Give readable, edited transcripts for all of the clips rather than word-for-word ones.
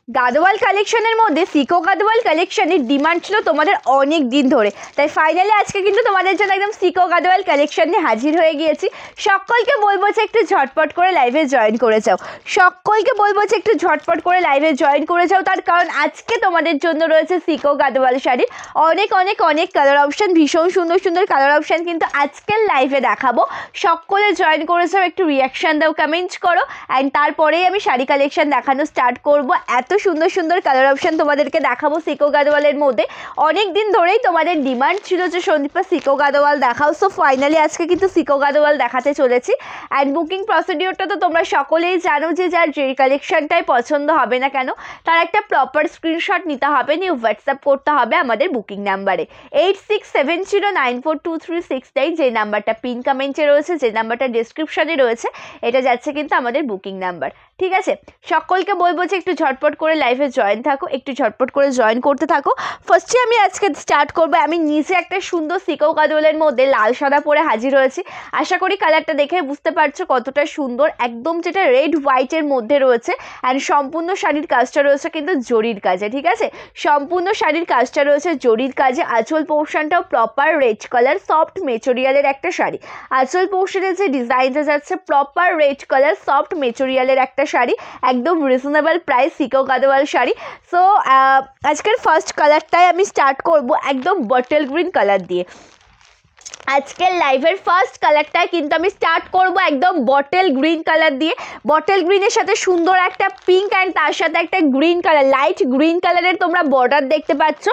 গাদোয়াল কালেকশনের মধ্যে সিকো গাদোয়াল কালেকশনের ডিমান্ড ছিল তোমাদের অনেক দিন ধরে, তাই ফাইনালি আজকে কিন্তু তোমাদের জন্য একদম সিকো গাদোয়াল কালেকশন নিয়ে হাজির হয়ে গিয়েছি। সকলকে বলবো যে একটু ঝটপট করে লাইভে জয়েন করে যাও, সকলকে বলবো যে একটু ঝটপট করে লাইভে জয়েন করে যাও। তার কারণ আজকে তোমাদের জন্য রয়েছে সিকো গাদোয়াল শাড়ির অনেক অনেক অনেক কালার অপশান, ভীষণ সুন্দর সুন্দর কালার অপশান কিন্তু আজকের লাইভে দেখাবো। সকলে জয়েন করে যাও, একটু রিয়াকশান দাও, কমেন্ট করো, অ্যান্ড তারপরেই আমি শাড়ি কালেকশন দেখানো স্টার্ট করবো। এত সুন্দর সুন্দর কালার অপশান তোমাদেরকে দেখাবো সিকো গাদোয়ালের মধ্যে। অনেক দিন ধরেই তোমাদের ডিমান্ড ছিল যে সন্দীপা সিকো গাদোয়াল দেখাও, সো ফাইনালি আজকে কিন্তু সিকো গাদোয়াল দেখাতে চলেছি। অ্যান্ড বুকিং প্রসিডিওরটা তো তোমরা সকলেই জানো যে যার যে কালেকশনটাই পছন্দ হবে না কেন তার একটা প্রপার স্ক্রিনশট নিতে হবে, নিয়ে হোয়াটসঅ্যাপ করতে হবে আমাদের বুকিং নাম্বারে 8670942369, যে নাম্বারটা পিন কমেন্টে রয়েছে, যে নাম্বারটা ডিসক্রিপশনে রয়েছে, এটা যাচ্ছে কিন্তু আমাদের বুকিং নাম্বার। ঠিক আছে, সকলকে বলবো যে একটু ঝটপট করে লাইভে জয়েন থাকো, একটু ঝটপট করে জয়েন করতে থাকো। ফার্স্টে আমি আজকে স্টার্ট করবো, আমি নিজে একটা সুন্দর সিকো গাদোয়ালের মধ্যে লাল সাদা পরে হাজির হয়েছি। আশা করি কালারটা দেখে বুঝতে পারছো কতটা সুন্দর, একদম যেটা রেড হোয়াইটের মধ্যে রয়েছে। অ্যান্ড সম্পূর্ণ শাড়ির কাজটা রয়েছে কিন্তু জরির কাজে। ঠিক আছে, সম্পূর্ণ শাড়ির কাজটা রয়েছে জরির কাজে। আঁচল পোর্শনটাও প্রপার রেড কালার সফট মেটেরিয়ালের একটা শাড়ি। আঁচল পোর্শনের যে ডিজাইনটা যাচ্ছে প্রপার রেড কালার সফট মেটেরিয়ালের একটা শাড়ি, একদম reasonable price সিকো Gadwal sari. So আজকের ফার্স্ট কালারটাই আমি স্টার্ট করব একদম বটল গ্রিন কালার দিয়ে। আজকের লাইভের ফার্স্ট কালারটাই কিন্তু আমি স্টার্ট করব একদম বটল গ্রিন কালার দিয়ে। বটল গ্রিনের সাথে সুন্দর একটা পিঙ্ক অ্যান্ড তার সাথে একটা গ্রিন কালার, লাইট গ্রিন কালারের তোমরা বর্ডার দেখতে পাচ্ছ।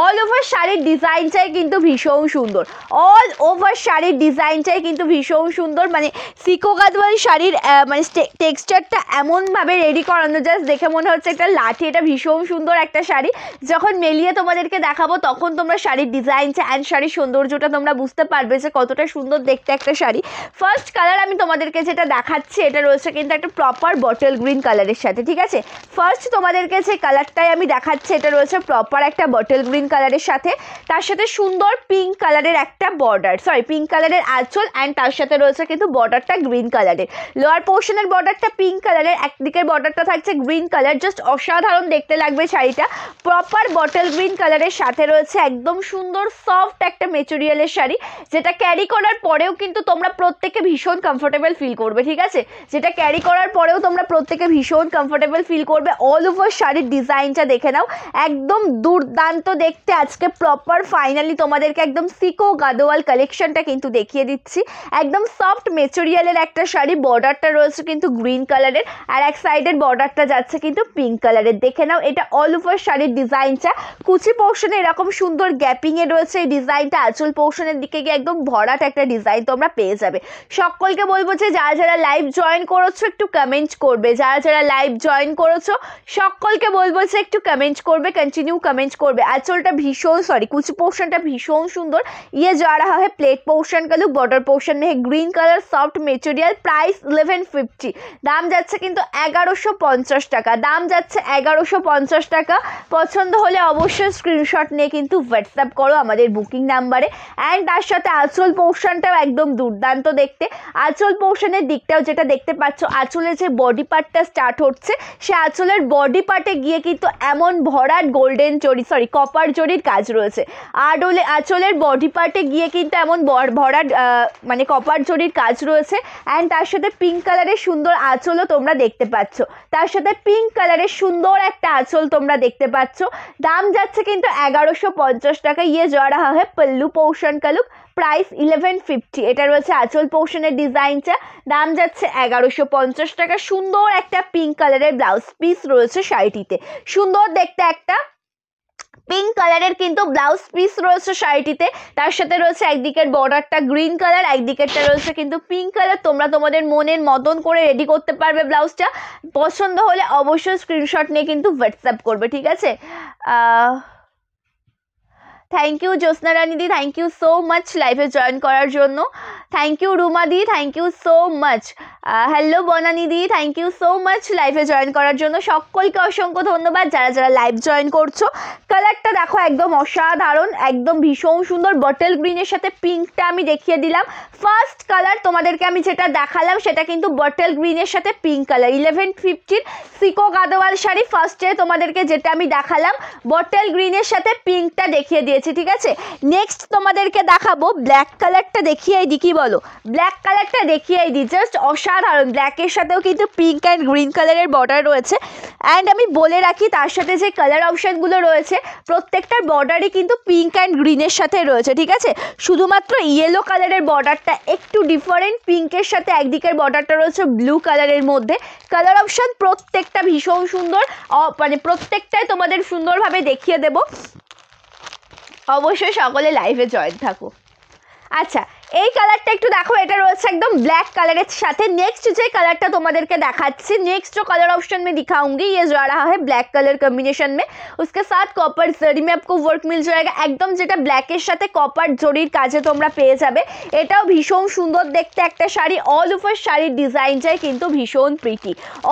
অল ওভার শাড়ির ডিজাইনটাই কিন্তু ভীষণ সুন্দর, অল ওভার শাড়ির ডিজাইনটাই কিন্তু ভীষণ সুন্দর। মানে সিকো গাদোয়াল শাড়ির মানে টেক্সচারটা এমনভাবে রেডি করানো, জাস্ট দেখে মনে হচ্ছে একটা লাঠি। এটা ভীষণ সুন্দর একটা শাড়ি, যখন মেলিয়ে তোমাদেরকে দেখাবো তখন তোমরা শাড়ির ডিজাইনটা অ্যান্ড শাড়ির সৌন্দর্যটা তোমরা বুঝতে পারবে যে কতটা সুন্দর দেখতে একটা শাড়ি। ফার্স্ট কালার আমি তোমাদেরকে যেটা দেখাচ্ছি এটা রয়েছে কিন্তু একটা প্রপার বটল গ্রিন কালারের সাথে। ঠিক আছে, ফার্স্ট তোমাদেরকে যে কালারটাই আমি দেখাচ্ছি এটা রয়েছে প্রপার একটা বটল গ্রিন কালারের সাথে, তার সাথে সুন্দর পিঙ্ক কালারের একটা বর্ডার, সরি পিঙ্ক কালারের আঁচল, অ্যান্ড তার সাথে রয়েছে কিন্তু বর্ডারটা গ্রিন কালারের। লোয়ার পোর্শনের বর্ডারটা পিঙ্ক কালারের, একদিকের বর্ডারটা থাকছে গ্রিন কালার। জাস্ট অসাধারণ দেখতে লাগবে শাড়িটা। প্রপার বটল গ্রিন কালারের সাথে রয়েছে একদম সুন্দর সফট একটা মেটেরিয়ালের শাড়ি, যেটা ক্যারি করার পরেও কিন্তু তোমরা প্রত্যেকে ভীষণ কমফোর্টেবল ফিল করবে। ঠিক আছে, যেটা ক্যারি করার পরেও তোমরা প্রত্যেকে ভীষণ কমফোর্টেবল ফিল করবে। অল ওভার শাড়ির ডিজাইনটা দেখে নাও, একদম দুর্দান্ত দেখতে। আজকে প্রপার ফাইনালি তোমাদেরকে একদম সিকো গাদোয়াল কালেকশনটা কিন্তু দেখিয়ে দিচ্ছি। একদম সফট মেটেরিয়ালের একটা শাড়ি, বর্ডারটা রয়েছে কিন্তু গ্রিন কালারের, আর এক সাইডের বর্ডারটা যাচ্ছে কিন্তু পিঙ্ক কালারের। দেখে নাও এটা অল ওভার শাড়ির ডিজাইনটা। কুচি পোর্শনে এরকম সুন্দর গ্যাপিংয়ে রয়েছে এই ডিজাইনটা, আঁচল পোর্শনের দিকে গিয়ে একদম ভরাট একটা ডিজাইন তোমরা পেয়ে যাবে। সকলকে বলবো যে যারা যারা লাইভ জয়েন করেছো একটু কমেন্ট করবে, যারা যারা লাইভ জয়েন করেছো সকলকে বলবো যে একটু কমেন্ট করবে, কন্টিনিউ কমেंट করবে। আঁচলটা ভীষণ কুচি পোর্শনটা ভীষণ সুন্দর। ये जा रहा है प्लेट पोर्शन का लुक, बॉर्डर पोर्शन में है green colour soft material, price 1150, দাম যাচ্ছে কিন্তু 1150 টাকা, দাম যাচ্ছে 1150 টাকা। পছন্দ হলে অবশ্যই স্ক্রিনশট নিয়ে কিন্তু হোয়াটসঅ্যাপ করো আমাদের বুকিং নাম্বারে। অ্যান্ড তার সাথে আঁচল পোর্শনটাও একদম দুর্দান্ত দেখতে। আঁচল পোর্শনের দিকটাও যেটা দেখতে পাচ্ছ, আঁচলের যে বডি পার্টটা স্টার্ট হচ্ছে সে আঁচলের বডি পার্টে গিয়ে কিন্তু এমন ভরাট গোল্ডেন জরি, সরি কপার জরির কাজ রয়েছে। আর আঁচলের বডি পার্টে গিয়ে কিন্তু এমন ভরাট মানে কপার জরির কাজ রয়েছে। অ্যান্ড তার সাথে পিঙ্ক কালারের সুন্দর আঁচলও তোমরা দেখতে পাচ্ছ, তার সাথে পিঙ্ক কালারের সুন্দর একটা আঁচল তোমরা দেখতে পাচ্ছ। দাম যাচ্ছে কিন্তু 1150 টাকা। ये जा रहा है पल्लू पोर्शन का लुक, प्राइस 1150। এটা রয়েছে আঁচল পোর্শনের ডিজাইনটা, দাম যাচ্ছে 1150 টাকা। সুন্দর একটা পিঙ্ক কালারের ব্লাউজ পিস রয়েছে শাড়িটিতে, সুন্দর দেখতে একটা পিঙ্ক কালারের কিন্তু ব্লাউজ পিস রয়েছে শাড়িটিতে। তার সাথে রয়েছে একদিকের বর্ডারটা গ্রিন কালার, একদিকেরটা রয়েছে কিন্তু পিঙ্ক কালার। তোমরা তোমাদের মনের মতন করে রেডি করতে পারবে ব্লাউজটা। পছন্দ হলে অবশ্যই স্ক্রিনশট নিয়ে কিন্তু হোয়াটসঅ্যাপ করবে। ঠিক আছে, থ্যাংক ইউ জ্যোৎস্না রানী দি, থ্যাংক ইউ সো মাচ লাইভে জয়েন করার জন্য। থ্যাংক ইউ রুমা দি, thank you so much. Hello Banani দি, থ্যাংক ইউ সো মাচ লাইভে জয়েন করার জন্য। সকলকে অসংখ্য ধন্যবাদ যারা যারা লাইভ জয়েন করছো। কালারটা দেখো একদম অসাধারণ, একদম ভীষণ সুন্দর। বটল গ্রিনের সাথে পিঙ্কটা আমি দেখিয়ে দিলাম। ফার্স্ট কালার তোমাদেরকে আমি যেটা দেখালাম সেটা কিন্তু বটল গ্রিনের সাথে পিঙ্ক কালার। 1150 সিকো গাদোয়াল শাড়ি ফার্স্টে তোমাদেরকে যেটা আমি দেখালাম বটল গ্রিনের সাথে পিঙ্কটা দেখিয়ে দিয়েছি, ঠিক আছে। নেক্সট তোমাদেরকে দেখাবো ব্ল্যাক কালারটা, দেখিয়েই দিই, কি বলো? ব্ল্যাক কালারটা দেখিয়েই দিই, জাস্ট অসাধারণ। ব্ল্যাকের সাথেও কিন্তু পিঙ্ক অ্যান্ড গ্রিন কালারের বর্ডার রয়েছে। অ্যান্ড আমি বলে রাখি তার সাথে যে কালার অপশানগুলো রয়েছে প্রত্যেকটার বর্ডারই কিন্তু পিঙ্ক অ্যান্ড গ্রিনের সাথে রয়েছে, ঠিক আছে। শুধুমাত্র ইয়েলো কালারের বর্ডারটা একটু ডিফারেন্ট, পিঙ্কের সাথে একদিকের বর্ডারটা রয়েছে ব্লু কালারের মধ্যে। কালার অপশান প্রত্যেকটা ভীষণ সুন্দর, মানে প্রত্যেকটাই তোমাদের সুন্দরভাবে দেখিয়ে দেব। অবশ্যই সকলে লাইভে জয়েন থাকো। আচ্ছা, এই কালারটা একটু দেখো, এটা রয়েছে একদम ब्लैक কালারের সাথে। নেক্সট যে কালারটা তোমাদেরকে দেখাচ্ছি, नेक्स्ट जो कलर ऑप्शन में दिखाऊंगी ये जा रहा है ब्लैक कलर कॉम्बिनेशन में, उसके साथ कॉपर जरी में आपको वर्क मिल जाएगा। एकदम যেটা ব্ল্যাকের সাথে কপার জরির কাজে তোমরা পেয়ে যাবে। এটাও ভীষণ সুন্দর দেখতে একটা শাড়ি। অল ওভার শাড়ির ডিজাইনটাই কিন্তু ভীষণ প্রিটি,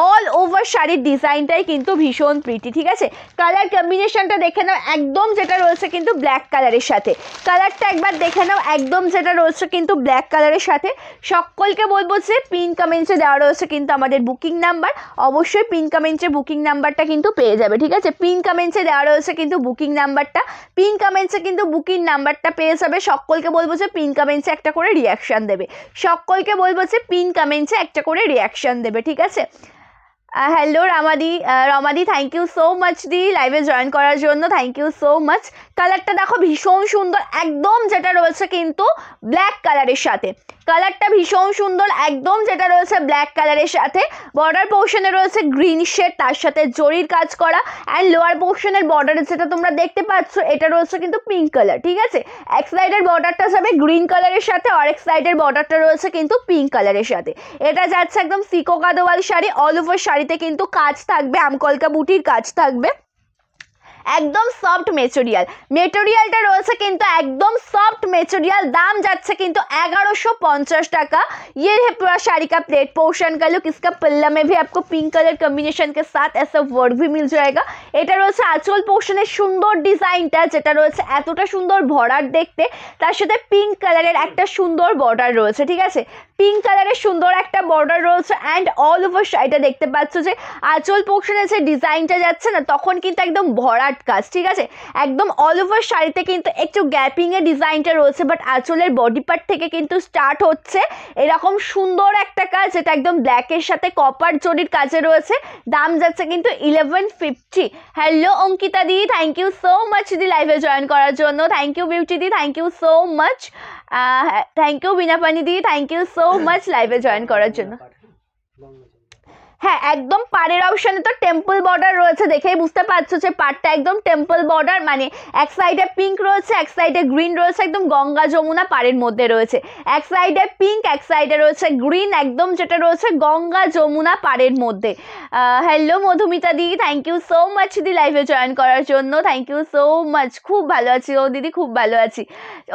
অল ওভার শাড়ির ডিজাইনটাই কিন্তু ভীষণ প্রিটি, ঠিক আছে। কালার কম্বিনেশনটা দেখে নাও, একদম যেটা রয়েছে কিন্তু ব্ল্যাক কালারের সাথে। কালারটা একবার দেখে নাও, একদম যেটা রয়েছে কিন্তু ব্ল্যাক কালারের সাথে। সকলকে বলবো যে পিন কমেন্টে দেওয়া রয়েছে কিন্তু আমাদের বুকিং নাম্বার, অবশ্যই পিন কমেন্টে বুকিং নাম্বারটা কিন্তু পেয়ে যাবে, ঠিক আছে। পিন কমেন্টে দেওয়া রয়েছে কিন্তু বুকিং নাম্বারটা, পিন কমেন্টে কিন্তু বুকিং নাম্বারটা পেয়ে যাবে। সকলকে বলবো যে পিন কমেন্টে একটা করে রিয়াকশান দেবে, সকলকে বলবো যে পিন কমেন্টে একটা করে রিয়াকশান দেবে, ঠিক আছে। হ্যালো রামাদি, রমাদি থ্যাংক ইউ সো মাচ দি লাইভে জয়েন করার জন্য, থ্যাংক ইউ সো মাচ। কালারটা দেখো ভীষণ সুন্দর, একদম যেটা রয়েছে কিন্তু ব্ল্যাক কালারের সাথে। কালারটা ভীষণ সুন্দর, একদম যেটা রয়েছে ব্ল্যাক কালারের সাথে। বর্ডার পোর্শনে রয়েছে গ্রিন শেড, তার সাথে জরির কাজ করা। অ্যান্ড লোয়ার পোর্শনের বর্ডারে যেটা তোমরা দেখতে পাচ্ছ এটা রয়েছে কিন্তু পিঙ্ক কালার, ঠিক আছে। এক সাইডের বর্ডারটা যাবে গ্রিন কালারের সাথে, আর এক সাইডের বর্ডারটা রয়েছে কিন্তু পিঙ্ক কালারের সাথে। এটা যাচ্ছে একদম সিকো গাদোয়াল শাড়ি। অল ওভার শাড়িতে কিন্তু কাজ থাকবে, আমকলকা বুটির কাজ থাকবে। একদম সফট মেটেরিয়াল, মেটেরিয়ালটা রয়েছে কিন্তু একদम सॉफ्ट मेटेरियल। दाम जाচ্ছে কিন্তু 1150 টাকা। ये है पूरा साड़ी का प्लेट पोर्शन का लुक। इसका पल्ला में भी आपको पिंक कलर कॉम्बिनेशन के साथ ऐसा वर्क भी मिल जाएगा। এটা রয়েছে আঁচল পোর্শনের সুন্দর ডিজাইনটা, যেটা রয়েছে এতটা সুন্দর ভরাট দেখতে, তার সাথে পিঙ্ক কালারের একটা সুন্দর বর্ডার রয়েছে, ঠিক আছে। পিঙ্ক কালারের সুন্দর একটা বর্ডার রয়েছে। অ্যান্ড অল ওভার শাড়িটা দেখতে পাচ্ছ যে আঁচল পোর্শনের যে ডিজাইনটা যাচ্ছে না, তখন কিন্তু একদম ভরাট কাজ, ঠিক আছে। একদম অল ওভার শাড়িতে কিন্তু একটু গ্যাপিং এর ডিজাইনটা রয়েছে, বাট আঁচলের বডি পার্ট থেকে কিন্তু স্টার্ট হচ্ছে এরকম সুন্দর একটা কাজ, যেটা একদম ব্ল্যাকের সাথে কপার জরির কাজে রয়েছে। দাম যাচ্ছে কিন্তু 1150। হ্যালো অঙ্কিতা দি, থ্যাংক ইউ সো মাচ দি লাইভে জয়েন করার জন্য। থ্যাংক ইউ বিউটি দি, thank you so much. Thank you Binapani দি, থ্যাংক ইউ সো মাচ লাইভে জয়েন করার জন্য। হ্যাঁ, একদম পাড়ের অপশনে তো টেম্পল বর্ডার রয়েছে, দেখেই বুঝতে পারছো যে পাড়টা একদম টেম্পল বর্ডার, মানে এক সাইডে পিঙ্ক রয়েছে, এক সাইডে গ্রিন রয়েছে, একদম গঙ্গা যমুনা পাড়ের মধ্যে রয়েছে। এক সাইডে পিঙ্ক, এক সাইডে রয়েছে গ্রিন, একদম যেটা রয়েছে গঙ্গা যমুনা পাড়ের মধ্যে। হ্যালো মধুমিতা দি, থ্যাংক ইউ সো মাচ দি লাইভে জয়েন করার জন্য, থ্যাংক ইউ সো মাচ। খুব ভালো আছি ও দিদি, খুব ভালো আছি।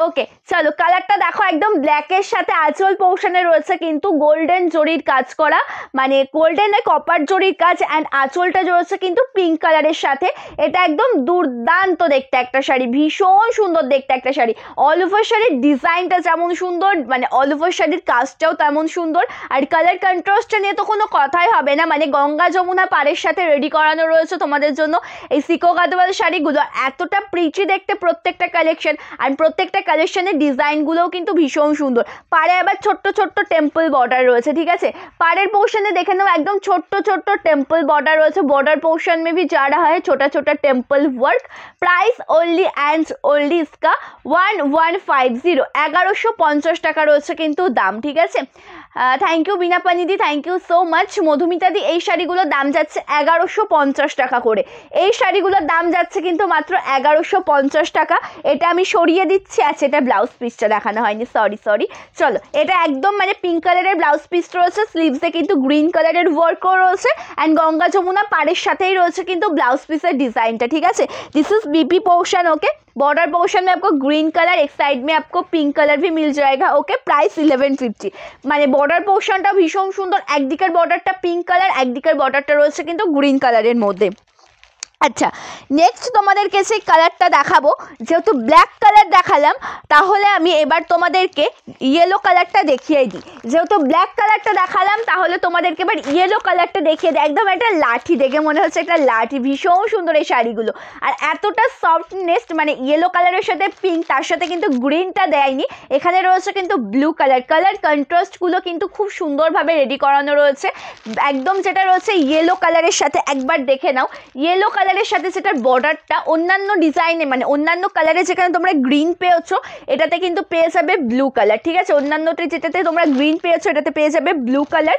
ওকে চলো, কালারটা দেখো একদম ব্ল্যাকের সাথে আঁচল পোর্শনে রয়েছে কিন্তু গোল্ডেন জরির কাজ করা, মানে গোল্ডেন কপার জরির কাজ। অ্যান্ড আঁচলটা রয়েছে কিন্তু পিঙ্ক কালারের সাথে। এটা একদম দুর্দান্ত দেখতে একটা শাড়ি, ভীষণ সুন্দর দেখতে একটা শাড়ি। অল ওভার শাড়ির ডিজাইনটা যেমন সুন্দর, মানে অল ওভার শাড়ির কাজটাও তেমন সুন্দর। আর কালার কন্ট্রাস্টটা নিয়ে তো কোনো কথাই হবে না, মানে গঙ্গা যমুনা পাড়ের সাথে রেডি করানো রয়েছে তোমাদের জন্য এই সিকো গাদোয়াল শাড়িগুলো। এতটা প্রিটি দেখতে প্রত্যেকটা কালেকশন, আর প্রত্যেকটা কালেকশনের ডিজাইনগুলোও কিন্তু ভীষণ সুন্দর। পাড়ে আবার ছোট্ট ছোট্ট টেম্পল বর্ডার রয়েছে, ঠিক আছে। পাড়ের পোর্শনে দেখে নাও একদম छोटो छोटो टेम्पल बॉर्डर रही है। बॉर्डर पोर्शन में भी जा रहा है छोटा छोटा temple work. Price only and only इसका 1150 1150 টাকা রয়েছে কিন্তু দাম, ঠিক আছে। থ্যাংক ইউ বিনাপানিদি, থ্যাংক ইউ সো মাচ। মধুমিতাদি, এই শাড়িগুলোর দাম যাচ্ছে 1150 টাকা করে। এই শাড়িগুলোর দাম যাচ্ছে কিন্তু মাত্র 1150 টাকা। এটা আমি সরিয়ে দিচ্ছি। আচ্ছা, এটা ব্লাউজ পিসটা দেখানো হয়নি, সরি। চলো, এটা একদম মানে পিঙ্ক কালারের ব্লাউজ পিস রয়েছে, স্লিভসে কিন্তু গ্রিন কালারের ওয়ার্কও রয়েছে অ্যান্ড গঙ্গা যমুনা পাড়ের সাথেই রয়েছে কিন্তু ব্লাউজ পিসের ডিजाइनটা, ठीक है। This is BP portion, okay. Border portion में आपको ग्रीन कलर, एक साइड में आपको पिंक कलर भी मिल जाएगा, ओके। प्राइस 1150। মানে বর্ডার পোর্শনটা ভীষণ সুন্দর, একদিকের বর্ডারটা পিঙ্ক কালার, একদিকের বর্ডারটা রয়েছে কিন্তু গ্রিন কালারের মধ্যে। আচ্ছা, নেক্সট তোমাদেরকে সেই কালারটা দেখাবো। যেহেতু ব্ল্যাক কালার দেখালাম, তাহলে আমি এবার তোমাদেরকে ইয়েলো কালারটা দেখিয়ে দিই। যেহেতু ব্ল্যাক কালারটা দেখালাম, তাহলে তোমাদেরকে এবার ইয়েলো কালারটা দেখিয়ে দিই। একদম একটা লাঠি, দেখে মনে হচ্ছে একটা লাঠি, ভীষণ সুন্দর এই শাড়িগুলো। আর এতটা সফটনেস, মানে ইয়েলো কালারের সাথে পিঙ্ক, তার সাথে কিন্তু গ্রিনটা দেয়নি, এখানে রয়েছে কিন্তু ব্লু কালার। কালার কন্ট্রাস্টগুলো কিন্তু খুব সুন্দরভাবে রেডি করানো রয়েছে। একদম যেটা রয়েছে ইয়েলো কালারের সাথে, একবার দেখে নাও। ইয়েলো কালারের সাথে সেটার বর্ডারটা অন্যান্য ডিজাইনে, মানে অন্যান্য কালারে যেখানে তোমরা গ্রিন পেয়েছো, এটাতে কিন্তু পেয়ে যাবে ব্লু কালার, ঠিক আছে। অন্যান্যতে যেটাতে তোমরা গ্রিন পেয়েছো, এটাতে পেয়ে যাবে ব্লু কালার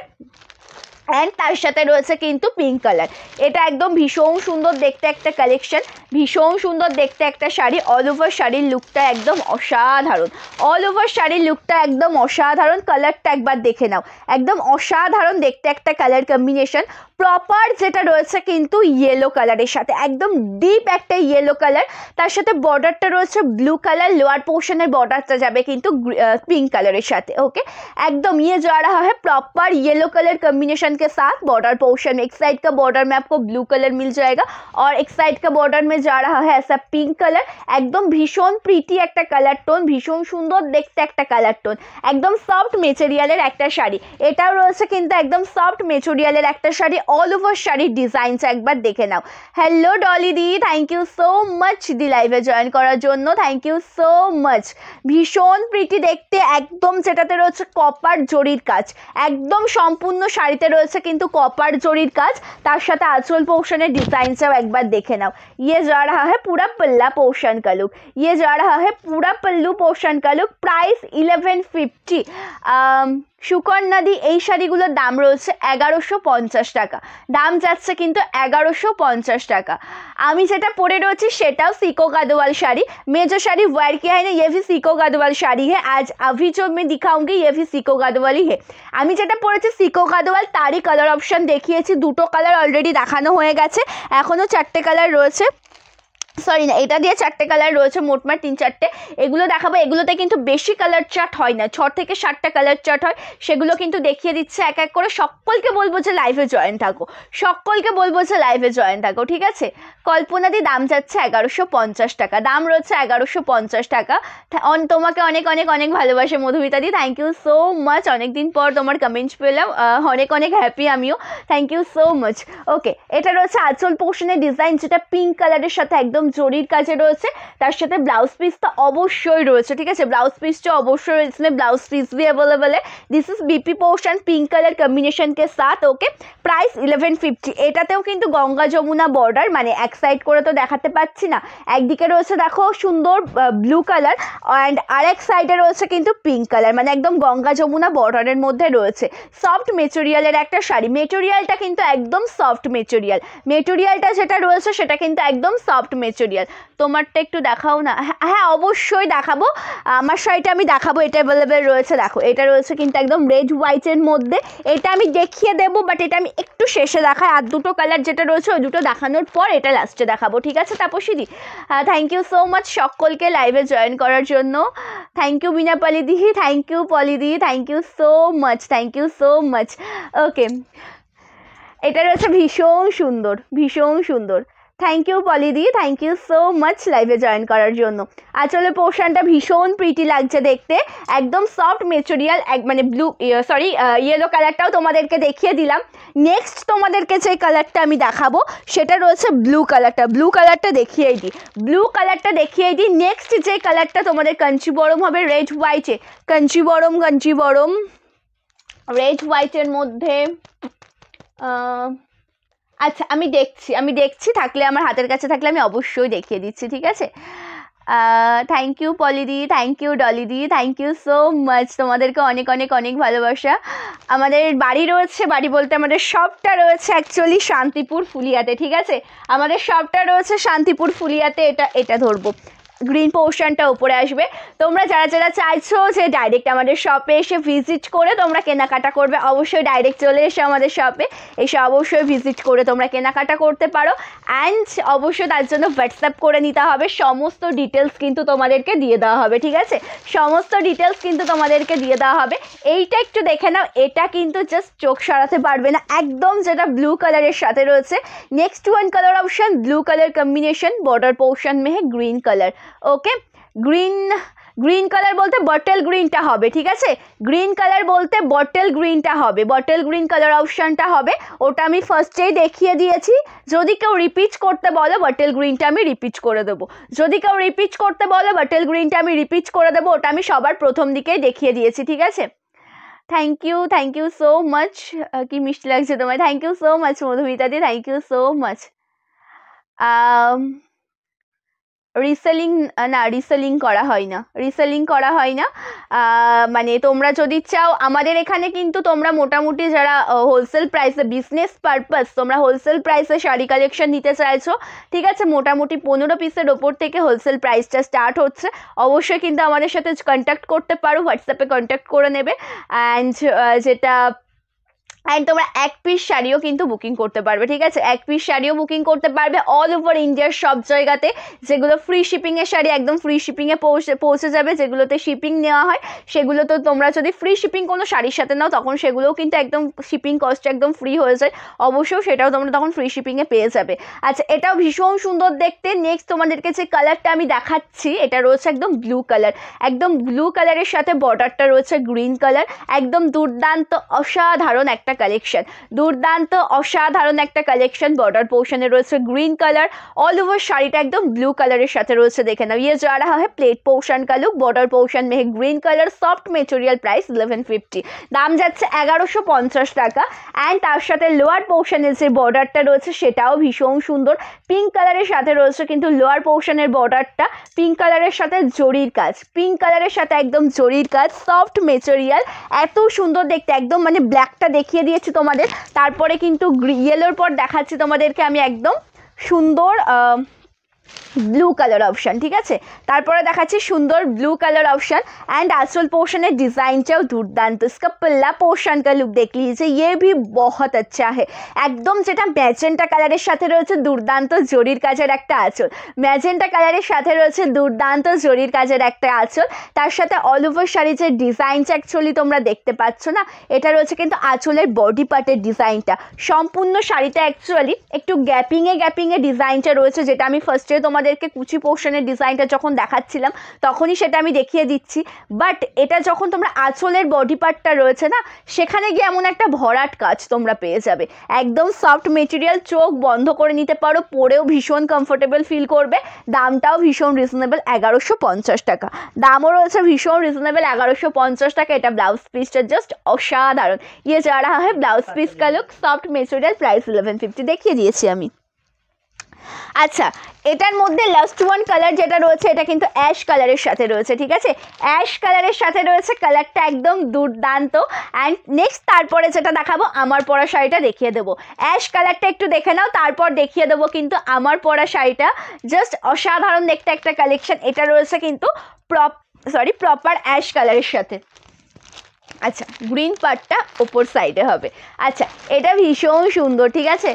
অ্যান্ড তার সাথে রয়েছে কিন্তু পিঙ্ক কালার। এটা একদম ভীষণ সুন্দর দেখতে একটা কালেকশন, ভীষণ সুন্দর দেখতে একটা শাড়ি। অল ওভার শাড়ির লুকটা একদম অসাধারণ, অল ওভার শাড়ির লুকটা একদম অসাধারণ। কালারটা একবার দেখে নাও, একদম অসাধারণ দেখতে একটা কালার কম্বিনেশন। প্রপার যেটা রয়েছে কিন্তু ইয়েলো কালারের সাথে, একদম ডিপ একটা ইয়েলো কালার, তার সাথে বর্ডারটা রয়েছে ব্লু কালার, লোয়ার पोर्शनের বর্ডারটা যাবে কিন্তু पिंक कलर साथ, ओके। एकदम ये जा रहा है प्रॉपर येलो कलर कॉम्बिनेशन के साथ। बॉर्डर पोर्शन, एक साइड का बॉर्डर में आपको ब्लू कलर मिल जाएगा और एक साइड का बॉर्डर में जा रहा है ऐसा पिंक कलर। एकदम भीषण प्रीटी एक कलर टोन, भीषण सुंदर देखते एक कलर टोन, एकदम सफ्ट मेटेरियालेर एक शाड़ी। एटाও রয়েছে কিন্তু একদম সফট মেটেরিয়ালের একটা শাড়ি। অল ওভার শাড়ির ডিজাইনস একবার দেখে নাও। হ্যালো ডলি দি, থ্যাংক ইউ সো মাচ দি লাইভে জয়েন করার জন্য, থ্যাংক ইউ সো মাচ। ভীষণ প্রিটি দেখতে, একদম যেটাতে রয়েছে কপার জরির কাজ, একদম সম্পূর্ণ শাড়িতে রয়েছে কিন্তু কপার জরির কাজ, তার সাথে আঁচল পোর্শনের ডিজাইনসও একবার দেখে নাও। ये जा रहा है पूरा पल्ला पोर्शन का लुक, ये जा रहा है पूरा पल्लू पोर्शन का लुक। प्राइस 1150। সুকন্যাদি, এই শাড়িগুলোর দাম রয়েছে 1150 টাকা, দাম যাচ্ছে কিন্তু 1150 টাকা। আমি যেটা পরে রয়েছি সেটাও সিকো গাদোয়াল শাড়ি। मैं जो शाड़ी वेयर किया है ना, ये भी सिको गादोवाल शाड़ी है। आज अभी जो मैं दिखाऊंगी ये भी सिको गादोवाल ही है। আমি যেটা পরেছি সিকো গাদোয়াল, তারই কালার অপশন দেখিয়েছি। দুটো কালার অলরেডি দেখানো হয়ে গেছে, এখনও 4টে কালার রয়েছে। সরি না, এটা দিয়ে 4টে কালার রয়েছে, মোটমাট 3-4টে। এগুলো দেখাবো, এগুলোতে কিন্তু বেশি কালার চার্ট হয় না, 6 থেকে 7টা কালার চার্ট হয়, সেগুলো কিন্তু দেখিয়ে দিচ্ছে এক এক করে। সকলকে বলবো যে লাইভে জয়েন থাকো, সকলকে বলবো যে লাইভে জয়েন থাকো, ঠিক আছে। কল্পনাদি, দাম যাচ্ছে 1150 টাকা, দাম রয়েছে 1150 টাকা। তোমাকে অনেক অনেক অনেক ভালোবাসে মধুমিতাদি, থ্যাংক ইউ সো মাচ। অনেকদিন পর তোমার কমেন্টস পেলাম, অনেক অনেক হ্যাপি আমিও, thank you so much. Okay, এটা রয়েছে আঁচল পোর্শনের ডিজাইন, যেটা পিঙ্ক কালারের সাথে একদম জরির কাছে রয়েছে, তার সাথে ব্লাউজ পিস তো অবশ্যই রয়েছে, ঠিক আছে। ব্লাউজ পিসটা অবশ্যই इसमें ब्लाउज पीस भी अवेलेबल है। This is BP portion pink colour combination के साथ, ओके। प्राइस 1150। এটাতেও কিন্তু গঙ্গা যমুনা বর্ডার, মানে এক সাইড করে তো দেখাতে পাচ্ছি না, একদিকে রয়েছে দেখো সুন্দর ব্লু কালার অ্যান্ড আরেক সাইডে রয়েছে কিন্তু পিঙ্ক কালার, মানে একদম গঙ্গা যমুনা বর্ডারের মধ্যে রয়েছে। সফট মেটেরিয়ালের একটা শাড়ি, মেটেরিয়ালটা কিন্তু একদম সফট মেটেরিয়াল, মেটেরিয়ালটা যেটা রয়েছে সেটা কিন্তু একদম সফট মেটেরিয়াল। তোমারটা একটু দেখাও না। হ্যাঁ অবশ্যই দেখাবো, আমার শাড়িটা আমি দেখাবো, এটা অ্যাভেলেবেল রয়েছে। দেখো এটা রয়েছে কিন্তু একদম রেড হোয়াইটের মধ্যে, এটা আমি দেখিয়ে দেবো, বাট এটা আমি একটু শেষে দেখাই। আর দুটো কালার যেটা রয়েছে ওই দুটো দেখানোর পর এটা লাস্টে দেখাবো, ঠিক আছে তাপসীদি। থ্যাংক ইউ সো মাচ সকলকে লাইভে জয়েন করার জন্য। থ্যাংক ইউ বিনা পলিদি, থ্যাংক ইউ পলিদি, thank you so much, thank you so much. Okay, এটা রয়েছে ভীষণ সুন্দর, ভীষণ সুন্দর। থ্যাংক ইউ পলিদি, থ্যাংক ইউ সো মাচ লাইভে জয়েন করার জন্য। আঁচলের পোর্শনটা ভীষণ প্রিটি লাগছে দেখতে, একদম সফট মেটেরিয়াল, মানে ব্লু সরি ইয়েলো কালারটাও তোমাদেরকে দেখিয়ে দিলাম। নেক্সট তোমাদেরকে যে কালারটা আমি দেখাবো সেটা রয়েছে ব্লু কালারটা, ব্লু কালারটা দেখিয়েই দিই, ব্লু কালারটা দেখিয়েই দিই। নেক্সট যে কালারটা তোমাদের কাঞ্চিবরম হবে রেড হোয়াইটে, কাঞ্চিবরম রেড হোয়াইটের মধ্যে। আচ্ছা আমি দেখছি থাকলে, আমার হাতের কাছে থাকলে আমি অবশ্যই দেখিয়ে দিচ্ছি, ঠিক আছে। থ্যাংক ইউ পলিদি, থ্যাংক ইউ ডলিদি, থ্যাংক ইউ সো মাচ, তোমাদেরকে অনেক অনেক অনেক ভালোবাসা। আমাদের বাড়ি রয়েছে, বাড়ি বলতে আমাদের শপটা রয়েছে অ্যাকচুয়ালি শান্তিপুর ফুলিয়াতে, ঠিক আছে? আমাদের শপটা রয়েছে শান্তিপুর ফুলিয়াতে। এটা ধরবো, গ্রিন পোর্শনটা উপরে আসবে। তোমরা যারা যারা চাইছো যে ডাইরেক্ট আমাদের শপে এসে ভিজিট করে তোমরা কেনাকাটা করবে, অবশ্যই ডাইরেক্ট চলে এসে আমাদের শপে এসে অবশ্যই ভিজিট করে তোমরা কেনাকাটা করতে পারো। অ্যান্ড অবশ্যই তার জন্য হোয়াটসঅ্যাপ করে নিতে হবে, সমস্ত ডিটেলস কিন্তু তোমাদেরকে দিয়ে দেওয়া হবে, ঠিক আছে? সমস্ত ডিটেলস কিন্তু তোমাদেরকে দিয়ে দেওয়া হবে। এইটা একটু দেখে নাও, এটা কিন্তু জাস্ট চোখ সরাতে পারবে না, একদম যেটা ব্লু কালারের সাথে রয়েছে। Next one colour option blue colour combination, border portion में है গ্রিন কালার। ওকে, গ্রিন কালার বলতে বটল গ্রিনটা হবে, ঠিক আছে? গ্রিন কালার বলতে বটল গ্রিনটা হবে, বটল গ্রিন কালার অপশানটা হবে। ওটা আমি ফার্স্টেই দেখিয়ে দিয়েছি। যদি কেউ রিপিট করতে বলো বটল গ্রিনটা আমি রিপিট করে দেবো, যদি কেউ রিপিট করতে বলো বটল গ্রিনটা আমি রিপিট করে দেবো। ওটা আমি সবার প্রথম দিকেই দেখিয়ে দিয়েছি, ঠিক আছে? Thank you so much. কি মিষ্টি লাগছে তোমায়, thank you so much Madhumita দি, thank you so much. Reselling করা হয় না, মানে তোমরা যদি চাও আমাদের এখানে কিন্তু তোমরা মোটামুটি যারা হোলসেল প্রাইসে বিজনেস পারপাস তোমরা হোলসেল প্রাইসে শাড়ি কালেকশন নিতে চাইছো, ঠিক আছে? মোটামুটি 15 পিসের ওপর থেকে হোলসেল প্রাইসটা স্টার্ট হচ্ছে। অবশ্যই কিন্তু আমাদের সাথে কন্ট্যাক্ট করতে পারো, হোয়াটসঅ্যাপে কন্ট্যাক্ট করে নেবে। অ্যান্ড তোমরা এক পিস শাড়িও কিন্তু বুকিং করতে পারবে, ঠিক আছে? এক পিস শাড়িও বুকিং করতে পারবে অল ওভার ইন্ডিয়ার সব জায়গাতে। যেগুলো ফ্রি শিপিংয়ের শাড়ি একদম ফ্রি শিপিংয়ে পৌঁছে যাবে, যেগুলোতে শিপিং নেওয়া হয় সেগুলো তো তোমরা যদি ফ্রি শিপিং কোনো শাড়ির সাথে নাও তখন সেগুলোও কিন্তু একদম শিপিং কস্ট একদম ফ্রি হয়ে যায়, অবশ্যই সেটাও তোমরা তখন ফ্রি শিপিংয়ে পেয়ে যাবে। আচ্ছা, এটাও ভীষণ সুন্দর দেখতে। নেক্সট তোমাদেরকে যে কালারটা আমি দেখাচ্ছি এটা রয়েছে একদম ব্লু কালার, একদম ব্লু কালারের সাথে বর্ডারটা রয়েছে গ্রিন কালার। একদম দুর্দান্ত অসাধারণ একটা কালেকশন, দুর্দান্ত অসাধারণ একটা কালেকশন। বর্ডার পোর্শনে রয়েছে গ্রিন কালার, অল ওভার শাড়িটা একদম ব্লু কালারের সাথে রয়েছে। দেখে নাও, ये जा रहा है प्लेट पोर्शन का लुक, बॉर्डर पोर्शन में है green colour, soft material, price 1150, দাম যাচ্ছে 1150 টাকা। অ্যান্ড তার সাথে লোয়ার পোর্শনের যে বর্ডারটা রয়েছে সেটাও ভীষণ সুন্দর, পিঙ্ক কালারের সাথে রয়েছে কিন্তু লোয়ার পোর্শনের বর্ডারটা পিঙ্ক কালারের সাথে জরির কাজ, পিঙ্ক কালারের সাথে একদম জরির কাজ, সফট মেটেরিয়াল, এত সুন্দর দেখতে। একদম মানে ব্ল্যাকটা দেখিয়ে দিয়েছি তোমাদের, তারপরে কিন্তু ইয়েলোর পর দেখাচ্ছি তোমাদেরকে আমি একদম সুন্দর ব্লু কালার ऑप्शन, ঠিক আছে? তারপরে দেখাচ্ছি সুন্দর ব্লু কালার ऑप्शन। एंड आंचल पोर्शन है, डिजाइन चाहो दुर्दांत। इसका पल्ला पोर्शन का लुक देख लीजिए, ये भी बहुत अच्छा है। একদম যেটা ম্যাজেন্টা কালারের সাথে রয়েছে দুর্দান্ত জরির কাজের একটা আঁচল, ম্যাজেন্টা কালারের সাথে রয়েছে দুর্দান্ত জরির কাজের একটা আঁচল। তার সাথে অল ওভার শাড়ি যে ডিজাইনটা অ্যাকচুয়ালি তোমরা দেখতে পাচ্ছ না, এটা রয়েছে কিন্তু আঁচলের বডি পার্টের ডিজাইনটা। সম্পূর্ণ শাড়িটা অ্যাকচুয়ালি একটু গ্যাপিংয়ে ডিজাইনটা রয়েছে, যেটা আমি ফার্স্টে তোমাদেরকে কুচি পোর্শনের ডিজাইনটা যখন দেখাচ্ছিলাম তখনই সেটা আমি দেখিয়ে দিচ্ছি। বাট এটা যখন তোমরা আঁচলের বডি পার্টটা রয়েছে না, সেখানে গিয়ে এমন একটা ভরাট কাজ তোমরা পেয়ে যাবে। একদম সফট মেটেরিয়াল, চোখ বন্ধ করে নিতে পারো, পরেও ভীষণ কমফোর্টেবল ফিল করবে। দামটাও ভীষণ রিজনেবল, 1150 টাকা দামও রয়েছে, ভীষণ রিজনেবল 1150 টাকা। এটা ব্লাউজ পিসটা জাস্ট অসাধারণ। ये जा रहा है ब्लाउज पीस का लुक, सॉफ्ट मेटेरियल, प्राइस 1150 দেখিয়ে দিয়েছি আমি। আচ্ছা, এটার মধ্যে লাস্ট ওয়ান কালার যেটা রয়েছে এটা কিন্তু অ্যাশ কালারের সাথে রয়েছে, ঠিক আছে? অ্যাশ কালারের সাথে রয়েছে, কালারটা একদম দুর্দান্ত। অ্যান্ড নেক্সট তারপরে যেটা দেখাবো আমার পরা শাড়িটা দেখিয়ে দেবো। অ্যাশ কালারটা একটু দেখে নাও, তারপর দেখিয়ে দেবো কিন্তু আমার পরা শাড়িটা। জাস্ট অসাধারণ দেখতে একটা কালেকশন। এটা রয়েছে কিন্তু প্রপার অ্যাশ কালারের সাথে। আচ্ছা, গ্রিন পার্টটা ওপর সাইডে হবে। আচ্ছা, এটা ভীষণ সুন্দর, ঠিক আছে?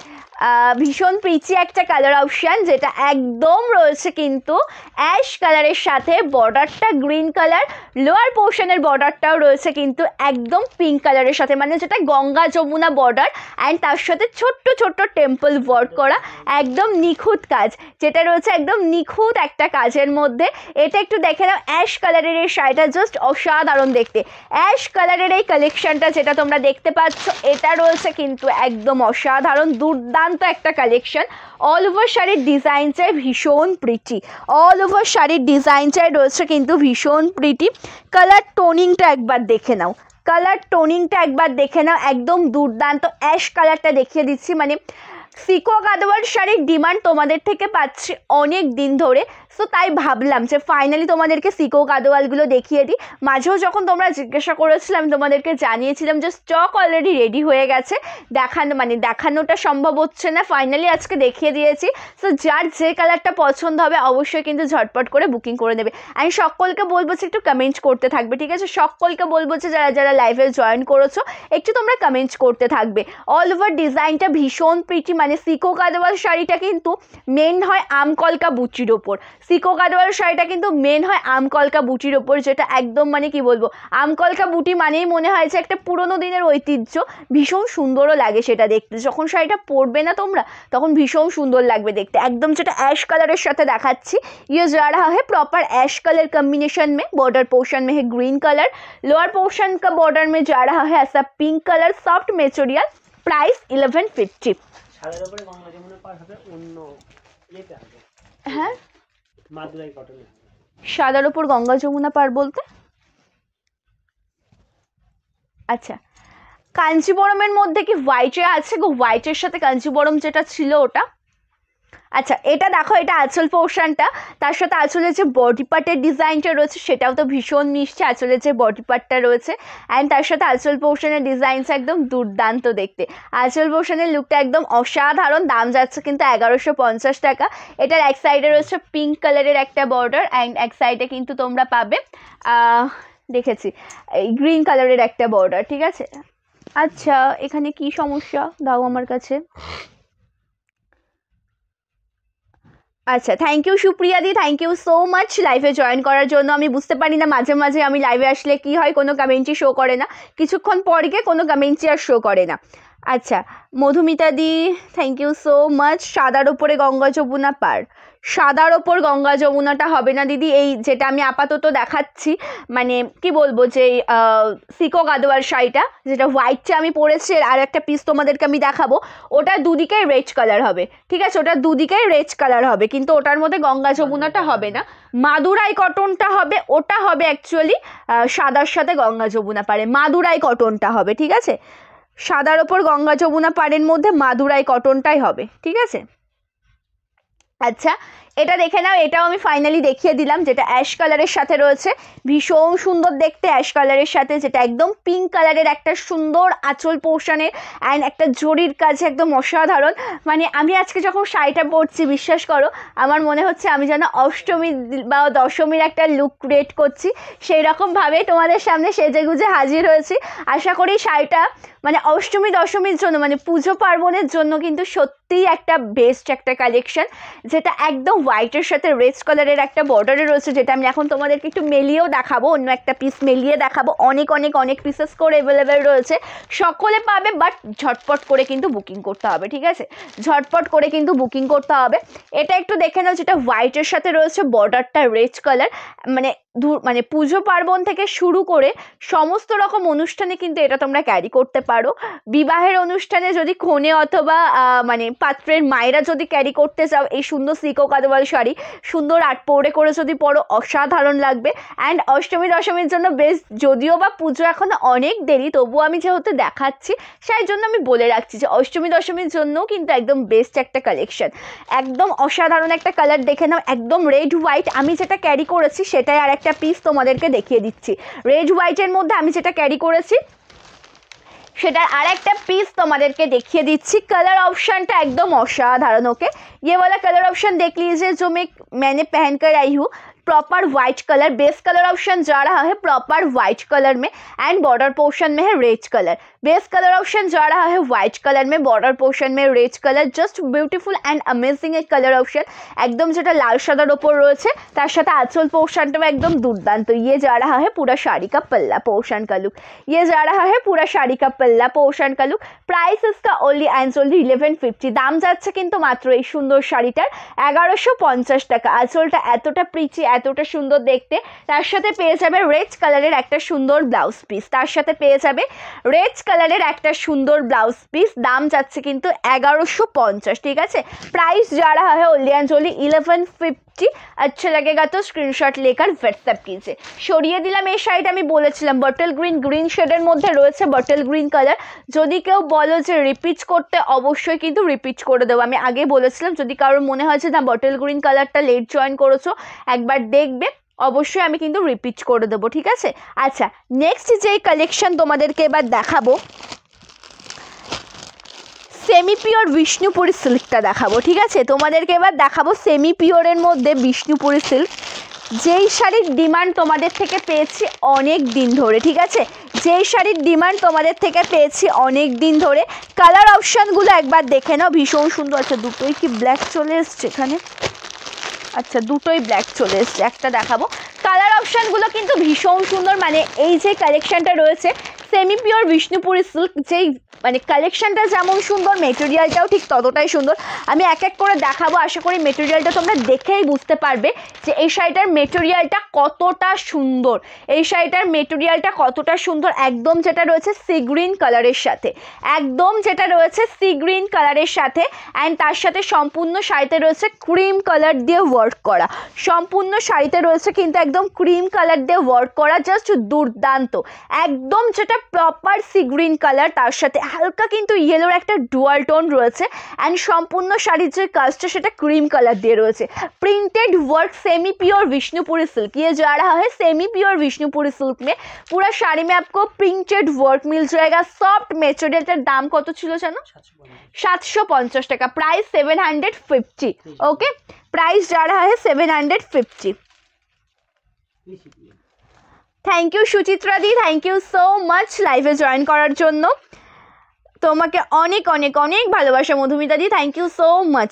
ভীষণ প্রিচি একটা কালার অপশান, যেটা একদম রয়েছে কিন্তু অ্যাশ কালারের সাথে, বর্ডারটা গ্রিন কালার, লোয়ার পোর্শনের বর্ডারটাও রয়েছে কিন্তু একদম পিঙ্ক কালারের সাথে, মানে যেটা গঙ্গা যমুনা বর্ডার। অ্যান্ড তার সাথে ছোট্ট ছোট্ট টেম্পল ওয়ার্ক করা, একদম নিখুঁত কাজ, যেটা রয়েছে একদম নিখুঁত একটা কাজের মধ্যে। এটা একটু দেখে নাও, অ্যাশ কালারের এই শাড়িটা জাস্ট অসাধারণ দেখতে। অ্যাশ কালারের এই কালেকশনটা যেটা তোমরা দেখতে পাচ্ছ, এটা রয়েছে কিন্তু একদম অসাধারণ দুর্দান্ত একটা কালেকশন। অল ওভার শাড়ির ডিজাইনটাই ভীষণ প্রিটি, অল ওভার শাড়ির ডিজাইনটাই রয়েছে কিন্তু ভীষণ প্রিটি। কালার টোনিংটা একবার দেখে নাও, কালার টোনিংটা একবার দেখে নাও, একদম দুর্দান্ত। অ্যাশ কালারটা দেখিয়ে দিচ্ছি, মানে সিকো গাদোয়াল শাড়ির ডিমান্ড তোমাদের থেকে পাচ্ছি অনেক দিন ধরে, সো তাই ভাবলাম যে ফাইনালি তোমাদেরকে সিকো গাদোয়ালগুলো দেখিয়ে দিই। মাঝেও যখন তোমরা জিজ্ঞাসা করেছিলে আমি তোমাদেরকে জানিয়েছিলাম যে স্টক অলরেডি রেডি হয়ে গেছে, দেখানোটা সম্ভব হচ্ছে না, ফাইনালি আজকে দেখিয়ে দিয়েছি। সো যার যে কালারটা পছন্দ হবে অবশ্যই কিন্তু ঝটপট করে বুকিং করে নেবে। আমি সকলকে বলবো যে একটু কমেন্ট করতে থাকবে, ঠিক আছে? সকলকে বলবো যে যারা যারা লাইভে জয়েন করেছো একটু তোমরা কমেন্ট করতে থাকবে। অল ওভার ডিজাইনটা ভীষণ প্রিটি, মানে সিকো গাদোয়াল শাড়িটা কিন্তু মেন হয় আমকলকা বুটির ওপর। সিকো গাদোয়াল শাড়িটা কিন্তু মেন হয় আমকলকা বুটির ওপর, যেটা একদম মানে কি বলবো, আমকলকা বুটি মানেই মনে হয় যে একটা পুরোনো দিনের ঐতিহ্য। ভীষণ সুন্দরও লাগে সেটা দেখতে, যখন শাড়িটা পরবে না তোমরা তখন ভীষণ সুন্দর লাগবে দেখতে। একদম যেটা অ্যাশ কালারের সাথে দেখাচ্ছি, ये जा रहा है प्रॉपर ऐश कलर कॉम्बिनेशन में, बॉर्डर पोर्शन में है ग्रीन कलर, लोअर पोर्शन का बॉर्डर में जा रहा है ऐसा pink colour, soft material, price 1150। হ্যাঁ, সাদার উপর গঙ্গা যমুনা পার বলতে আচ্ছা, কাঞ্চিবরমের মধ্যে কি হোয়াইটে আছে গো? হোয়াইটের সাথে কাঞ্চিবরম যেটা ছিল ওটা। আচ্ছা, এটা দেখো, এটা আঁচল পোর্শনটা, তার সাথে আঁচলের যে বডি পার্টের ডিজাইনটা রয়েছে সেটাও তো ভীষণ মিষ্টি। আঁচলের যে বডি পার্টটা রয়েছে অ্যান্ড তার সাথে আঁচল পোর্শনের ডিজাইনটা একদম দুর্দান্ত দেখতে। আঁচল পোর্শনের লুকটা একদম অসাধারণ। দাম যাচ্ছে কিন্তু 1150 টাকা। এটার এক সাইডে রয়েছে পিঙ্ক কালারের একটা বর্ডার অ্যান্ড এক সাইডে কিন্তু তোমরা পাবে দেখেছি এই গ্রিন কালারের একটা বর্ডার, ঠিক আছে? আচ্ছা, এখানে কি সমস্যা দাও আমার কাছে। আচ্ছা, থ্যাংক ইউ সুপ্রিয়া দি, থ্যাংক ইউ সো মাচ লাইভে জয়েন করার জন্য। আমি বুঝতে পারি না মাঝে মাঝে আমি লাইভে আসলে কি হয়, কোনো কমেন্টই শো করে না, কিছুক্ষণ পর গিয়ে কোনো কমেন্টই আর শো করে না। আচ্ছা, মধুমিতা দি থ্যাংক ইউ সো মাচ। সাদার ওপরে গঙ্গা যমুনা পার, সাদার ওপর গঙ্গা যমুনাটা হবে না দিদি। এই যেটা আমি আপাতত দেখাচ্ছি, মানে কি বলবো, যে সিকো গাদোয়াল শাড়িটা যেটা হোয়াইটটা আমি পরেছি, আর একটা পিস তোমাদেরকে আমি দেখাবো, ওটা দুদিকেই রেড কালার হবে, ঠিক আছে? ওটা দুদিকেই রেড কালার হবে, কিন্তু ওটার মধ্যে গঙ্গা যমুনাটা হবে না। মাদুরাই কটনটা হবে, ওটা হবে অ্যাকচুয়ালি সাদার সাথে গঙ্গা যমুনা পারে, মাদুরাই কটনটা হবে, ঠিক আছে? সাদার ওপর গঙ্গা যমুনা পাড়ের মধ্যে মাদুরাই কটনটাই হবে, ঠিক আছে? আচ্ছা, এটা দেখে নাও, এটাও আমি ফাইনালি দেখিয়ে দিলাম, যেটা অ্যাশ কালারের সাথে রয়েছে, ভীষণ সুন্দর দেখতে অ্যাশ কালারের সাথে, যেটা একদম পিঙ্ক কালারের একটা সুন্দর আঁচল পোর্শনের অ্যান্ড একটা জরির কাছে একদম অসাধারণ। মানে আমি আজকে যখন শাড়িটা পরছি বিশ্বাস করো আমার মনে হচ্ছে আমি যেন অষ্টমী বা দশমীর একটা লুক ক্রিয়েট করছি, সেই রকমভাবে তোমাদের সামনে সেজেগুজে হাজির হয়েছি। আশা করি শাড়িটা মানে অষ্টমী দশমীর জন্য, মানে পুজো পার্বণের জন্য কিন্তু সত্যিই একটা বেস্ট একটা কালেকশন, যেটা একদম হোয়াইটের সাথে রেড কালারের একটা বর্ডারে রয়েছে, যেটা আমি এখন তোমাদেরকে একটু মেলিয়েও দেখাবো, অন্য একটা পিস মেলিয়ে দেখাবো। অনেক অনেক অনেক পিসেস করে অ্যাভেলেবেল রয়েছে, সকলে পাবে, বাট ঝটপট করে কিন্তু বুকিং করতে হবে, ঠিক আছে? ঝটপট করে কিন্তু বুকিং করতে হবে। এটা একটু দেখে নাও, যেটা হোয়াইটের সাথে রয়েছে বর্ডারটা রেড কালার, মানে পুজো পার্বণ থেকে শুরু করে সমস্ত রকম অনুষ্ঠানে কিন্তু এটা তোমরা ক্যারি করতে পারো। বিবাহের অনুষ্ঠানে যদি কনে অথবা মানে পাত্রের মায়েরা যদি ক্যারি করতে চাও এই সুন্দর সিকো গাদোয়াল শাড়ি, সুন্দর আট পৌড়ে করে যদি পরো অসাধারণ লাগবে। অ্যান্ড অষ্টমী দশমীর জন্য বেস্ট, যদিও বা পুজো এখন অনেক দেরি, তবুও আমি যেহেতু দেখাচ্ছি সেই জন্য আমি বলে রাখছি যে অষ্টমী দশমীর জন্যও কিন্তু একদম বেস্ট একটা কালেকশন, একদম অসাধারণ একটা কালার। দেখে নাও, একদম রেড হোয়াইট। আমি যেটা ক্যারি করেছি সেটাই আর একটা পিস তোমাদেরকে দেখিয়ে দিচ্ছি। রেড হোয়াইটের মধ্যে আমি যেটা ক্যারি করেছি সেটার আর একটা পিস তোমাদেরকে দেখিয়ে দিচ্ছি। कलर ऑप्शन टा एकदम असाधारण। ओके, ये वाला कलर ऑप्शन देख लीजिए जो मैंने पहन कर आई हूँ। Proper white colour, base colour option जा रहा है प्रॉपर व्हाइट कलर में एंड बॉर्डर पोर्शन में है red colour. Base colour option जा रहा है व्हाइट कलर में, बॉर्डर पोर्शन में red colour. Just beautiful and amazing एक कलर ऑप्शन, एकदम যেটা লাল সাদার ওপর রয়েছে তার সাথে আঁচল পোর্শনটাও একদম দুর্দান্ত। ये जा रहा है पूरा साड़ी का पल्ला पोर्शन का लुक, ये जा रहा है पूरा साड़ी का पल्ला पोर्शन का लुक। प्राइस इसका ओनली एंड ओनली 1150। দাম যাচ্ছে কিন্তু মাত্র এই সুন্দর শাড়িটার 1150 টাকা। আঁচলটা এতটা প্রিচি, এতটা সুন্দর দেখতে, তার সাথে পেয়ে যাবে রেড কালারের একটা সুন্দর ব্লাউজ পিস, তার সাথে পেয়ে যাবে রেড কালারের একটা সুন্দর ব্লাউজ পিস, দাম যাচ্ছে কিন্তু 1150, ঠিক আছে। प्राइस जा रहा है ओलियांजली 1150। अच्छा लगेगा तो स्क्रीनशॉट लेकर व्हाट्सएप कीजिए। সরিয়ে দিলাম এই শাড়িটা, আমি বলেছিলাম বটল গ্রিন শেডের মধ্যে রয়েছে, বটল গ্রিন কালার। যদি কেউ বলো যে রিপিট করতে, অবশ্যই কিন্তু রিপিট করে দেবো। আমি আগে বলেছিলাম যদি কারোর মনে হয় যে না বটল গ্রিন কালারটা লেট জয়েন করেছো, একবার দেখবে, অবশ্যই আমি কিন্তু রিপিট করে দেবো, ঠিক আছে। আচ্ছা, নেক্সট যেই কালেকশন তোমাদেরকে এবার দেখাবো, সেমি পিওর বিষ্ণুপুরি সিল্কটা দেখাবো, ঠিক আছে। তোমাদেরকে এবার দেখাবো সেমি পিওরের মধ্যে বিষ্ণুপুরি সিল্ক, যেই শাড়ির ডিমান্ড তোমাদের থেকে পেয়েছি অনেক দিন ধরে, ঠিক আছে। যেই শাড়ির ডিমান্ড তোমাদের থেকে পেয়েছি অনেক দিন ধরে। কালার অপশানগুলো একবার দেখে নাও, ভীষণ সুন্দর। আচ্ছা, দুটোই কি ব্ল্যাক চলে এসছে এখানে? আচ্ছা, দুটোই ব্ল্যাক চলে এসছে, একটা দেখাবো। কালার অপশানগুলো কিন্তু ভীষণ সুন্দর, মানে এই যে কালেকশানটা রয়েছে সেমি পিওর বিষ্ণুপুরি সিল্ক, যেই মানে কালেকশানটা যেমন সুন্দর, মেটেরিয়ালটাও ঠিক ততটাই সুন্দর। আমি এক এক করে দেখাবো, আশা করি মেটেরিয়ালটা তোমরা দেখেই বুঝতে পারবে যে এই শাড়িটার মেটেরিয়ালটা কতটা সুন্দর, এই শাড়িটার মেটেরিয়ালটা কতটা সুন্দর। একদম যেটা রয়েছে সি গ্রিন কালারের সাথে, একদম যেটা রয়েছে সি গ্রিন কালারের সাথে, অ্যান্ড তার সাথে সম্পূর্ণ শাড়িতে রয়েছে ক্রিম কালার দিয়ে ওয়ার্ক করা। সম্পূর্ণ শাড়িতে রয়েছে কিন্তু একদম ক্রিম কালার দিয়ে ওয়ার্ক করা, জাস্ট দুর্দান্ত। একদম যেটা প্রপার সি গ্রিন কালার, তার সাথে হালকা কিন্তু ইয়েলোর একটা ডুয়াল টোন রয়েছে, অ্যান্ড সম্পূর্ণ শাড়ির যে কাজটা সেটা ক্রিম কালার দিয়ে রয়েছে। Printed work semi pure Vishnupuri silk, ये जा रहा है सेमी प्योर विष्णुपुरी सिल्क में। पूरा शाड़ी में आपको प्रिंटेड वर्क मिल जाएगा, सॉफ्ट मेटेरियल। दाम कत छिलो जानो? 750 টাকা, प्राइस 750। ओके, प्राइस जा रहा है 750। थैंक यू सुचित्रा दी, थैंक यू सो मच लाइवे जॉइन करार জন্য। তোমাকে অনেক অনেক অনেক ভালোবাসা মধুমিতা দি, thank you so much.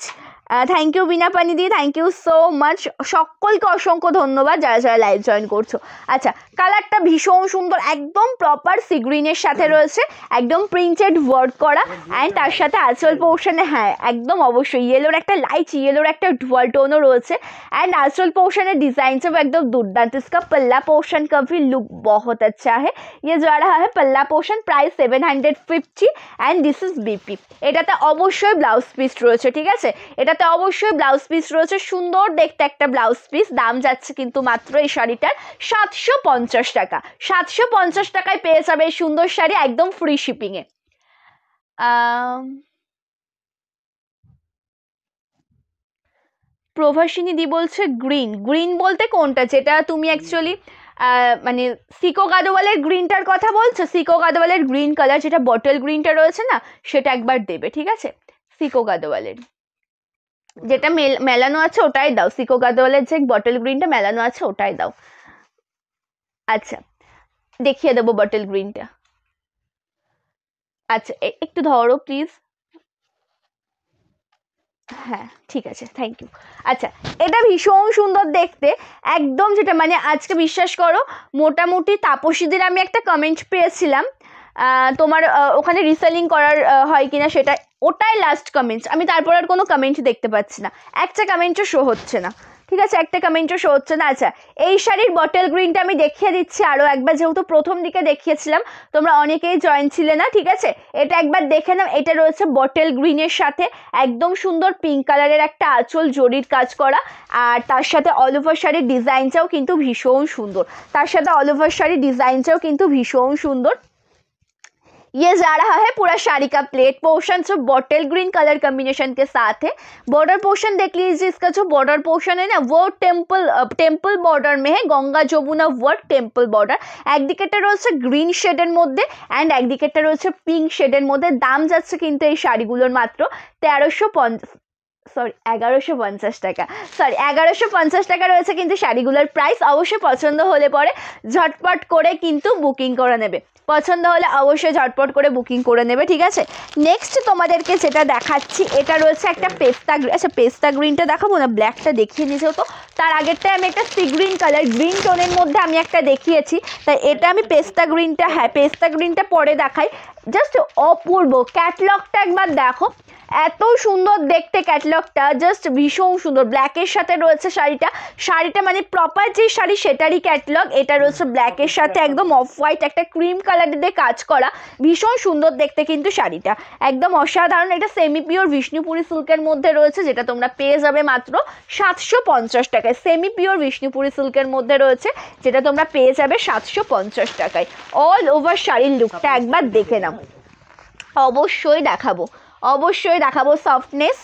Thank you Binapani দি, থ্যাংক ইউ সো মাচ। সকলকে অসংখ্য ধন্যবাদ যারা যারা লাইভ জয়েন করছো। আচ্ছা, কালারটা ভীষণ সুন্দর, একদম প্রপার সি গ্রিনের সাথে রয়েছে, একদম প্রিন্টেড ওয়ার্ক করা, অ্যান্ড তার সাথে আঁচল পোর্শনে হ্যাঁ একদম অবশ্যই ইয়েলোর একটা লাইট ইয়েলোর একটা ডুয়াল টোনও রয়েছে, एंड आंचल पोर्शन डिजाइन सब एकदम दुर्दांत। इसका पल्ला पोर्शन का भी लुक बहुत अच्छा है। ये जा रहा है पल्ला portion, price 750 and this is BP. এটাতে অবশ্যই ব্লাউজ পিস রয়েছে, ঠিক আছে, এটাতে অবশ্যই ব্লাউজ পিস রয়েছে, সুন্দর দেখতে একটা ব্লাউজ পিস। দাম যাচ্ছে কিন্তু মাত্র এই শাড়িটার 750 টাকা। 750 টাকায় পেয়ে যাবে এই সুন্দর শাড়ি, একদম ফ্রি শিপিংয়ে। প্রভাসিনী দি বলছে গ্রিন, গ্রিন বলতে কোনটা, যেটা তুমি অ্যাকচুয়ালি মানে সিকো গাদোয়ালের গ্রিনটার কথা বলছো? সিকো গাদোয়ালের গ্রিন কালার যেটা বটল গ্রিনটা রয়েছে না, সেটা একবার দেবে, ঠিক আছে। সিকো গাদোয়ালের যেটা মেলানো আছে ওটাই দাও, সিকো গাদোয়ালের যে বটল গ্রিনটা মেলানো আছে ওটাই দাও। আচ্ছা, দেখিয়ে দেবো বটল গ্রিনটা। আচ্ছা, একটু ধরো প্লিজ। হ্যাঁ ঠিক আছে, থ্যাংক ইউ। আচ্ছা, এটা ভীষণ সুন্দর দেখতে, একদম যেটা মানে আজকে বিশ্বাস করো মোটামুটি তাপসীদের আমি একটা কমেন্ট পেয়েছিলাম, তোমার ওখানে রিসেলিং করার হয় কিনা সেটা, ওটাই লাস্ট কমেন্ট। আমি তারপর আর কোনো কমেন্ট দেখতে পাচ্ছি না, একটা কমেন্টও শো হচ্ছে না, ঠিক আছে, একটা কমেন্টও শো হচ্ছে না। আচ্ছা, এই শাড়ির বটল গ্রিনটা আমি দেখিয়ে দিচ্ছি আরও একবার, যেহেতু প্রথম দিকে দেখিয়েছিলাম তোমরা অনেকেই জয়েন ছিলে না, ঠিক আছে। এটা একবার দেখে নাও, এটা রয়েছে বটল গ্রিনের সাথে একদম সুন্দর পিঙ্ক কালারের একটা আঁচল জরির কাজ করা, আর তার সাথে অল ওভার শাড়ির ডিজাইনটাও কিন্তু ভীষণ সুন্দর, তার সাথে অল ওভার শাড়ির ডিজাইনটাও কিন্তু ভীষণ সুন্দর। ये जा रहा है पूरा साड़ी का प्लेट पोर्शन जो बॉटल ग्रीन कलर कॉम्बिनेशन के साथ है। बॉर्डर पोर्शन देख लीजिए, इसका जो बॉर्डर पोर्शन है ना वो टेम्पल बॉर्डर में है, Ganga Jamuna work temple border. একদিকেটা রয়েছে গ্রিন শেডের মধ্যে অ্যান্ড একদিকেটা রয়েছে পিঙ্ক শেডের মধ্যে। দাম যাচ্ছে কিন্তু এই শাড়িগুলোর মাত্র 1150 টাকা, 1150 টাকা রয়েছে কিন্তু শাড়িগুলোর প্রাইস। অবশ্যই পছন্দ হলে পরে ঝটপট করে কিন্তু বুকিং করে নেবে, পছন্দ হলে অবশ্যই ঝটপট করে বুকিং করে নেবে, ঠিক আছে। নেক্সট তোমাদেরকে যেটা দেখাচ্ছি, এটা রয়েছে একটা পেস্তা গ্রিন। আচ্ছা, পেস্তা গ্রিনটা দেখাবো না, ব্ল্যাকটা দেখিয়ে নিয়েছো তো, তার আগেরটায় আমি একটা সি গ্রিন কালার গ্রিন টোনের মধ্যে আমি একটা দেখিয়েছি, তাই এটা আমি পেস্তা গ্রিনটা, হ্যাঁ পেস্তা গ্রিনটা পরে দেখাই। জাস্ট অপূর্ব, ক্যাটলগটা একবার দেখো, এত সুন্দর দেখতে ক্যাটালগটা, জাস্ট ভীষণ সুন্দর। ব্ল্যাকের সাথে রয়েছে শাড়িটা মানে প্রপার যে শাড়ি সেটারই ক্যাটালগ। এটা রয়েছে ব্ল্যাকের সাথে একদম অফ হোয়াইট একটা ক্রিম কালার দিয়ে কাজ করা, ভীষণ সুন্দর দেখতে কিন্তু শাড়িটা, একদম অসাধারণ। এটা সেমি পিওর বিষ্ণুপুরি সিল্কের মধ্যে রয়েছে, যেটা তোমরা পেয়ে যাবে মাত্র 750 টাকায়। সেমি পিওর বিষ্ণুপুরি সিল্কের মধ্যে রয়েছে, যেটা তোমরা পেয়ে যাবে 750 টাকায়। অল ওভার শাড়ির লুকটা একবার দেখে নাও। অবশ্যই দেখাবো সফটনেস।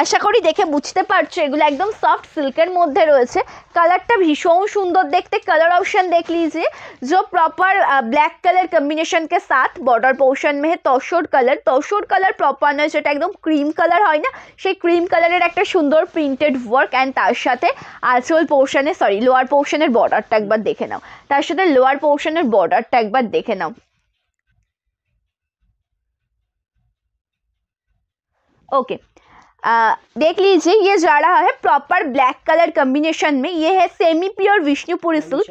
আশা করি দেখে বুঝতে পারছো এগুলো একদম सॉफ्ट सिल्कर মধ্যে রয়েছে। কালারটা ভীষণ সুন্দর দেখতে। कलर ऑप्शन देख लीजिए जो प्रॉपर ब्लैक कलर कॉम्बिनेशन के साथ बॉर्डर पोर्शन में है तसर कलर प्रॉपर নয়, সেটা একদম ক্রিম কালার হয় না, সেই ক্রিম কালারের একটা সুন্দর প্রিন্টেড ওয়ার্ক অ্যান্ড তার সাথে আঁচল পোর্শনে লোয়ার পোর্শনের বর্ডারটা একবার দেখে নাও। তার সাথে লোয়ার পোর্শনের বর্ডারটা একবার দেখে নাও। ओके देख लीजिए ये जा रहा है प्रॉपर ब्लैक कलर कॉम्बिनेशन में। ये है सेमी प्योर विष्णुपुरी सिल्क।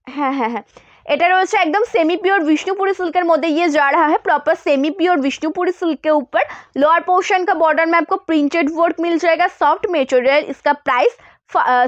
हाँ এটা রয়েছে একদম सेमी प्योर विष्णुपुरी सिल्क के मध्य। ये जा रहा है proper semi pure Vishnupuri silk के ऊपर लोअर पोर्शन का बॉर्डर में आपको प्रिंटेड वर्क मिल जाएगा, सॉफ्ट मटेरियल। इसका प्राइस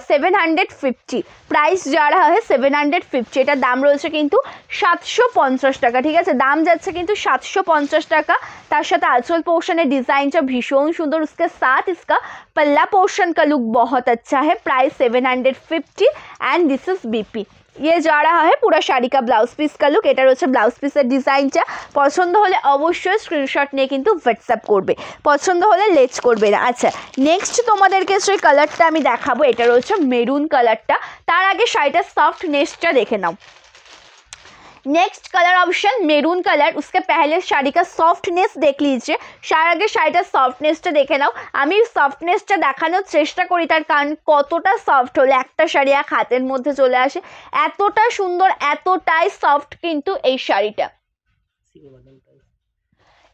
750 प्राइस जा रहा है 750। এটার দাম রয়েছে কিন্তু 750 টাকা, ঠিক আছে, দাম যাচ্ছে কিন্তু 750 টাকা। তার সাথে আঁচল পোর্শনের ডিজাইনটা ভীষণ সুন্দর, उसके साथ इसका पल्ला पोर्शन का लुक बहुत अच्छा है। Price 750 and this is BP. ये जा रहा है पूरा शाड़ी का ब्लाउज पिस का लुक। এটা রয়েছে ব্লাউজ পিসের ডিজাইনটা। পছন্দ হলে অবশ্যই স্ক্রিনশট নিয়ে কিন্তু হোয়াটসঅ্যাপ করবে, পছন্দ হলে লেটস করবে না। আচ্ছা নেক্সট তোমাদেরকে যে কালারটা আমি দেখাবো এটা রয়েছে মেরুন কালারটা। তার আগে শাড়িটার সফটনেসটা দেখে নাও। Next colour option maroon colour, उसके पहले शाड़ी का सफ्टनेस देख लीजिए। शार आगे शाड़ीटा सफ्टनेसटा देखे नाओ। आमी सफ्टनेसटा देखानोर चेष्टा करी तार कारण कतटा सफ्ट होले एकटा शाड़ी एक हाथेर मध्य चले आसे, एतटा सुंदर एतटाई सफ्ट किन्तु एई शाड़ीटा।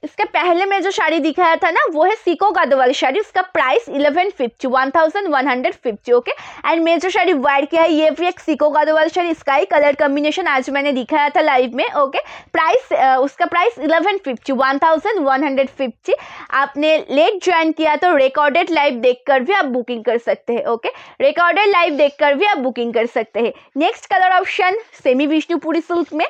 इसके पहले में जो शाड़ी दिखाया था ना वो है सीको गादो वाली शाड़ी, उसका प्राइस 1150 ओके। एंड मैं जो शाड़ी वेयर किया है ये भी एक सीको गादो वाली शाड़ी, इसका ही कलर कॉम्बिनेशन आज मैंने दिखाया था लाइव में ओके। प्राइस उसका प्राइस 1150 आपने लेट ज्वाइन किया तो रिकॉर्डेड लाइव देखकर भी आप बुकिंग कर सकते हैं ओके, रिकॉर्डेड लाइव देखकर भी आप बुकिंग कर सकते हैं। Next colour option semi Vishnupuri silk में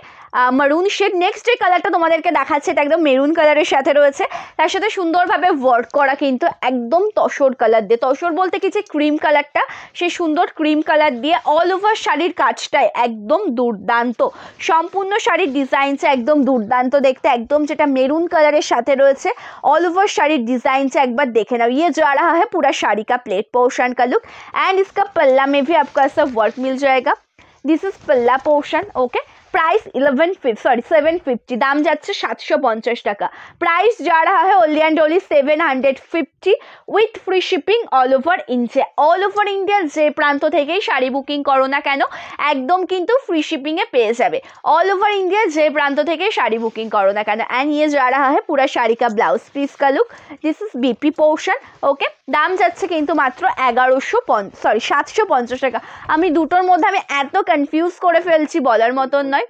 मरून शेड। नेक्स्ट যে কালারটা তোমাদেরকে দেখাচ্ছি এটা একদম মেরুন কালারের সাথে রয়েছে, তার সাথে সুন্দরভাবে ওয়ার্ক করা কিন্তু একদম তসর কালার দিয়ে। তসর বলতে কি যে ক্রিম কালারটা, সেই সুন্দর ক্রিম কালার দিয়ে অল ওভার শাড়ির কাজটাই একদম দুর্দান্ত। সম্পূর্ণ শাড়ির ডিজাইনটা একদম দুর্দান্ত দেখতে, একদম যেটা মেরুন কালারের সাথে রয়েছে ऑल ओवर শাড়ির ডিজাইনটা একবার দেখে नाओ। ये जा रहा है पूरा शाड़ी का प्लेट पोर्शन का लुक एंड इसका पल्ला में भी आपको ऐसा वर्क मिल जाएगा। दिस इज पल्ला पोर्शन ओके। प्राइस 750 दाम যাচ্ছে 750 টাকা। प्राइस जा रहा है only and only 750 with free shipping all over India. All over India যে প্রান্ত থেকেই শাড়ি বুকিং করো না কেন একদম কিন্তু ফ্রি শিপিংয়ে পেয়ে যাবে। অল ওভার ইন্ডিয়া যে প্রান্ত থেকেই শাড়ি বুকিং করো না কেন। एंड ये जा रहा है पूरा শাড়ি का ब्लाउज पीस का look. This is BP portion okay. দাম যাচ্ছে কিন্তু মাত্র 750 টাকা। আমি দুটোর মধ্যে আমি এত কনফিউজ করে ফেলছি বলার মতন নয়।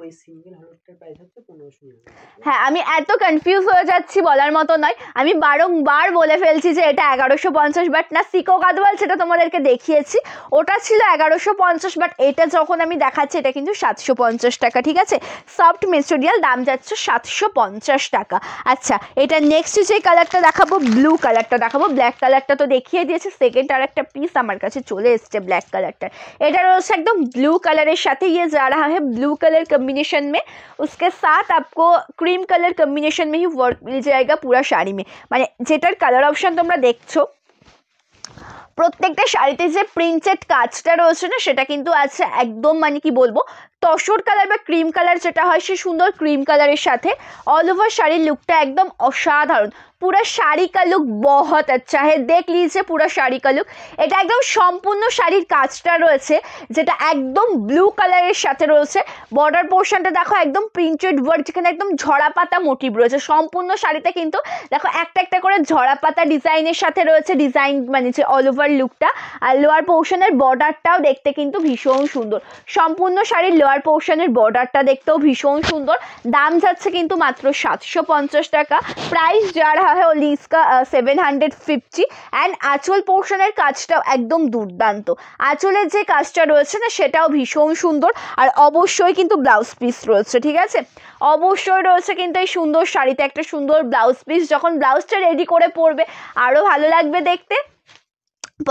হ্যাঁ আমি এত কনফিউজ হয়ে যাচ্ছি বলার মতো নয়, আমি বারংবার বলে ফেলছি যে এটা 1150 বাট না সিকো গাদওয়াল যেটা তোমাদেরকে দেখিয়েছি ওটা ছিল 1150 বাট এটা যখন আমি দেখাচ্ছি এটা কিন্তু 750 টাকা ঠিক আছে। সফট মেটেরিয়াল দাম যাচ্ছে 750 টাকা। আচ্ছা এটা নেক্সট যে কালারটা দেখাবো ব্লু কালারটা দেখাবো। ব্ল্যাক কালারটা তো দেখিয়ে দিয়েছে, সেকেন্ড আর একটা পিস আমার কাছে চলে এসছে ব্ল্যাক কালারটা। এটা রয়েছে একদম ব্লু কালারের সাথে। ये जा रहा है ब्लू कलर कॉम्बिनेशन में, उसके साथ आपको क्रीम कलर कॉम्बिनेशन में ही वर्क मिल जाएगा पूरा शाड़ी में। माने जेटार कलर ऑप्शन তোমরা দেখছো প্রত্যেকটা শাড়িতে যে প্রিন্টেড কাজটা রয়েছে না সেটা কিন্তু আছে একদম মানে কি বলবো তসর কালার বা ক্রিম কালার যেটা হয় সেই সুন্দর ক্রিম কালারের সাথে ऑल ओवर শাড়ির লুকটা একদম অসাধারণ। पूरा শাড়ি का लुक बहुत अच्छा है, देख लीजिए पूरा শাড়ি का लुक। এটা একদম সম্পূর্ণ শাড়ির কাজটা রয়েছে যেটা একদম ব্লু কালারের সাথে রয়েছে। বর্ডার পোর্শনটা দেখো একদম প্রিন্টেড ওয়ার্ক যেখানে একদম ঝরা পাতা মোটিভ রয়েছে। সম্পূর্ণ শাড়িতে কিন্তু দেখো একটা একটা করে ঝরা পাতা ডিজাইনের সাথে রয়েছে, ডিজাইন মানে যে অল ওভার লুকটা। আর লোয়ার পোর্শনের বর্ডারটাও দেখতে কিন্তু ভীষণ সুন্দর। সম্পূর্ণ শাড়ির লোয়ার লোয়ার পোর্শনের বর্ডারটা দেখতেও ভীষণ সুন্দর। দাম যাচ্ছে কিন্তু মাত্র 750 টাকা। প্রাইস যা रहा है ओनली इसका 750। অ্যান্ড আঁচল পোর্শনের কাজটাও একদম দুর্দান্ত। আঁচলের যে কাজটা রয়েছে না সেটাও ভীষণ সুন্দর। আর অবশ্যই কিন্তু ব্লাউজ পিস রয়েছে, ঠিক আছে, অবশ্যই রয়েছে কিন্তু এই সুন্দর শাড়িতে একটা সুন্দর ব্লাউজ পিস। যখন ব্লাউজটা রেডি করে পরবে আরও ভালো লাগবে দেখতে।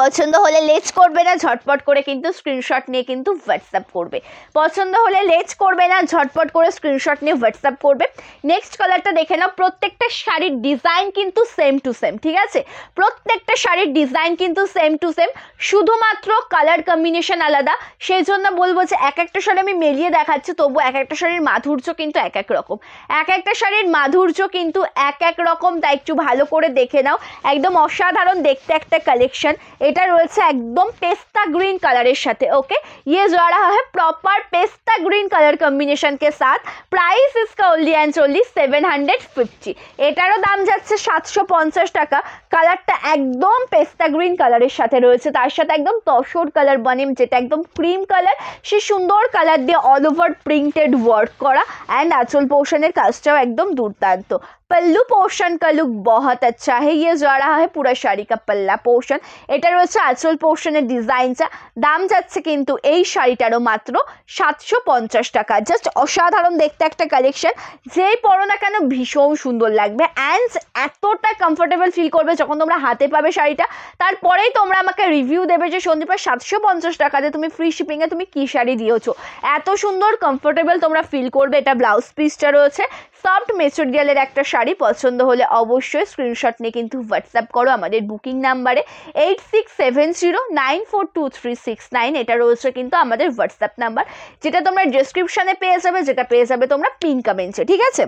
পছন্দ হলে লেট করবে না, ঝটপট করে কিন্তু স্ক্রিনশট নিয়ে কিন্তু হোয়াটসঅ্যাপ করবে। পছন্দ হলে লেট করবে না, ঝটপট করে স্ক্রিনশট নিয়ে হোয়াটসঅ্যাপ করবে। নেক্সট কালারটা দেখে নাও। প্রত্যেকটা শাড়ির ডিজাইন কিন্তু সেম টু সেম, ঠিক আছে, প্রত্যেকটা শাড়ির ডিজাইন কিন্তু সেম টু সেম, শুধুমাত্র কালার কম্বিনেশন আলাদা। সেই জন্য বলবো যে এক একটা শাড়ি আমি মেলিয়ে দেখাচ্ছি, তবু এক একটা শাড়ির মাধুর্য কিন্তু এক এক রকম, এক একটা শাড়ির মাধুর্য কিন্তু এক এক রকম, তাই একটু ভালো করে দেখে নাও। একদম অসাধারণ দেখতে একটা কালেকশন। এটা রয়েছে একদম পেস্তা ग्रीन कलर साथे। ओके, ये जा रहा है proper pista green colour combination के साथ। प्राइस इसका ओनली एंड ओनली 750। एटारो दाम जाच्छे 750 टाका। কালারটা একদম পেস্তা গ্রিন কালারের সাথে রয়েছে, তার সাথে একদম তসর কালার বনিম যেটা একদম ক্রিম কালার, সে সুন্দর কালার দিয়ে অল ওভার প্রিন্টেড ওয়ার্ক করা। অ্যান্ড আঁচল পোর্শনের কাজটাও একদম দুর্দান্ত। पल्लू पोर्शन का लुक बहुत अच्छा है। ये जा रहा है पूरा शाड़ी का पल्ला पोर्शन। এটা রয়েছে আঁচল পোর্শনের ডিজাইনটা। দাম যাচ্ছে কিন্তু এই শাড়িটারও মাত্র 750 টাকা। জাস্ট অসাধারণ দেখতে একটা কালেকশন, যেই পরো না কেন ভীষণ সুন্দর লাগবে। অ্যান্ড এতটা কমফোর্টেবল ফিল করবে যখন তোমরা হাতে পাবে শাড়িটা, তারপরেই তোমরা আমাকে রিভিউ দেবে যে সন্দীপা 750 টাকাতে তুমি ফ্রি শিপিংয়ে তুমি কী শাড়ি দিয়েছো। এত সুন্দর কমফোর্টেবল তোমরা ফিল করবে। এটা ব্লাউজ পিসটা রয়েছে সফট মেটেরিয়ালের একটা শাড়ি। পছন্দ হলে অবশ্যই স্ক্রিনশট নিয়ে কিন্তু হোয়াটসঅ্যাপ করো আমাদের বুকিং নাম্বারে 8670942369। এটা রয়েছে কিন্তু আমাদের হোয়াটসঅ্যাপ নাম্বার, যেটা তোমরা ডেসক্রিপশনে পেয়ে যাবে, যেটা পেয়ে যাবে তোমরা পিন কমেন্টসে, ঠিক আছে।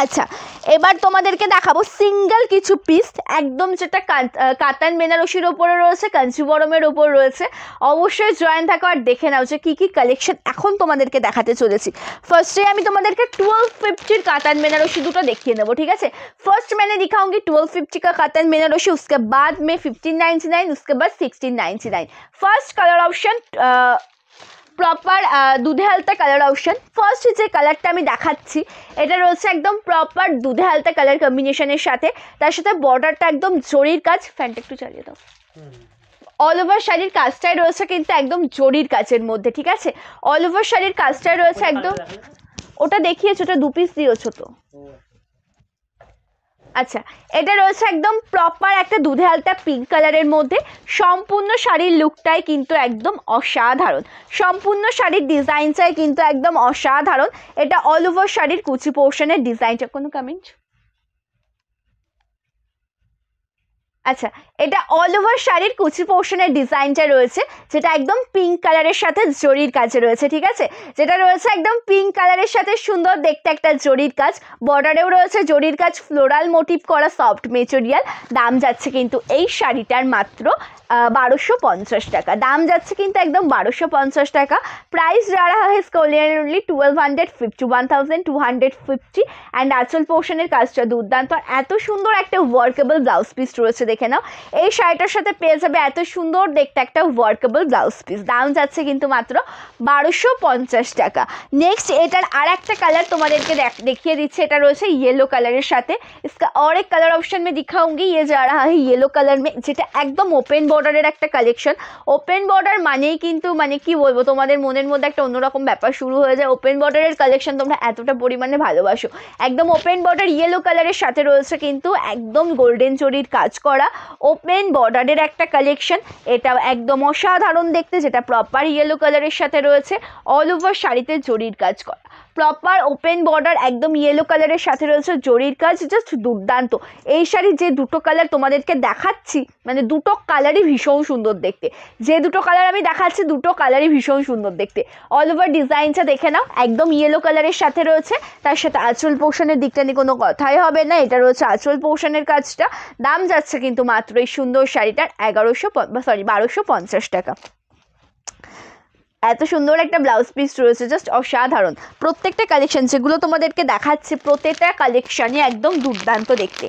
আচ্ছা, এবার তোমাদেরকে দেখাবো সিঙ্গেল কিছু পিস, একদম যেটা কাতান বেনারসির ওপরে রয়েছে, কাঞ্চিবরমের ওপর রয়েছে। অবশ্যই জয়েন থাকো আর দেখে নাও যে কী কী কালেকশন এখন তোমাদেরকে দেখাতে চলেছি। ফার্স্টে আমি তোমাদেরকে 1250 कातान बेनारसी দুটো দেখিয়ে নেবো, ঠিক আছে। फर्स्ट मैंने दिखाऊंगी 1250 का कातान बेनारसी, उसके बाद में 1599, उसके बाद 1699। फर्स्ट कलर ऑप्शन প্রপার দুধে হালতা কালার অপশন। ফার্স্ট যে কালারটা আমি দেখাচ্ছি এটা রয়েছে একদম প্রপার দুধে হালতা কালার কম্বিনেশনের সাথে, তার সাথে বর্ডারটা একদম জরির কাজ। ফ্যানটা একটু চালিয়ে দাও। অল ওভার শাড়ির কাজটাই রয়েছে কিন্তু একদম জরির কাজের মধ্যে, ঠিক আছে। অল ওভার শাড়ির কাজটাই রয়েছে একদম, ওটা দেখিয়েছো, ওটা 2 পিস দিয়েছো তো। আচ্ছা, এটা রয়েছে একদম প্রপার একটা দুধে হালতা পিঙ্ক কালারের মধ্যে। সম্পূর্ণ শাড়ির লুকটাই কিন্তু একদম অসাধারণ, সম্পূর্ণ শাড়ির ডিজাইনটাই কিন্তু একদম অসাধারণ। এটা অল ওভার শাড়ির কুচি পোর্শনের ডিজাইনটা। কোনো কমেন্ট? আচ্ছা, এটা অল ওভার শাড়ির কুচি পোর্শনের ডিজাইনটা রয়েছে, যেটা একদম পিঙ্ক কালারের সাথে জরির কাজে রয়েছে, ঠিক আছে। যেটা রয়েছে একদম পিঙ্ক কালারের সাথে সুন্দর দেখতে একটা জরির কাজ, বর্ডারেও রয়েছে জরির কাজ, ফ্লোরাল মোটিভ করা সফট মেটেরিয়াল। দাম যাচ্ছে কিন্তু এই শাড়িটার মাত্র 1250 টাকা। দাম যাচ্ছে কিন্তু একদম 1250 টাকা। প্রাইস যা रहा है इसका ओनली 1250 অ্যান্ড আঁচল পোর্শনের কাজটা দুর্দান্ত। এত সুন্দর একটা ওয়ার্কেবল ব্লাউজ পিস রয়েছে, দেখে নাও। এই শাড়িটার সাথে পেয়ে যাবে এত সুন্দর দেখতে একটা ওয়ার্কেবল ব্লাউজ পিস। দাম যাচ্ছে কিন্তু মাত্র 1250 টাকা। নেক্সট এটার আর একটা কালার তোমাদেরকে দেখিয়ে দিচ্ছে। এটা রয়েছে येलो কালারের সাথে। इसका और एक कलर ऑप्शन में दिखाऊंगी। ये जा रहा है येलो कलर में, যেটা একদম ওপেন বর্ডারের একটা কালেকশন। ওপেন বর্ডার মানেই কিন্তু মানে কি বলবো, তোমাদের মনের মধ্যে একটা অন্যরকম ব্যাপার শুরু হয়ে যায়। ওপেন বর্ডারের কালেকশন তোমরা এতটা পরিমাণে ভালোবাসো। একদম ওপেন বর্ডার ইয়েলো কালারের সাথে রয়েছে কিন্তু একদম গোল্ডেন জরির কাজ করা ওপেন বর্ডারের একটা কালেকশন। এটা একদম অসাধারণ দেখতে, যেটা প্রপার ইয়েলো কালারের সাথে রয়েছে অল ওভার শাড়িতে জরির কাজ করা। প্রপার ওপেন বর্ডার একদম ইয়েলো কালারের সাথে রয়েছে জরির কাজ, জাস্ট দুর্দান্ত। এই শাড়ির যে দুটো কালার তোমাদেরকে দেখাচ্ছি, মানে দুটো কালারই ভীষণ সুন্দর দেখতে। যে দুটো কালার আমি দেখাচ্ছি দুটো কালারই ভীষণ সুন্দর দেখতে। অল ওভার ডিজাইনটা দেখে নাও, একদম ইয়েলো কালারের সাথে রয়েছে, তার সাথে আঁচল পোর্শনের দিকটা নিয়ে কোনো কথাই হবে না। এটা রয়েছে আঁচল পোর্শনের কাজটা। দাম যাচ্ছে কিন্তু মাত্র এই সুন্দর শাড়িটার 1250 টাকা। এত সুন্দর একটা ব্লাউজ পিস রয়েছে, জাস্ট অসাধারণ। প্রত্যেকটা কালেকশন যেগুলো তোমাদেরকে দেখাচ্ছে প্রত্যেকটা কালেকশনই একদম দুর্দান্ত দেখতে।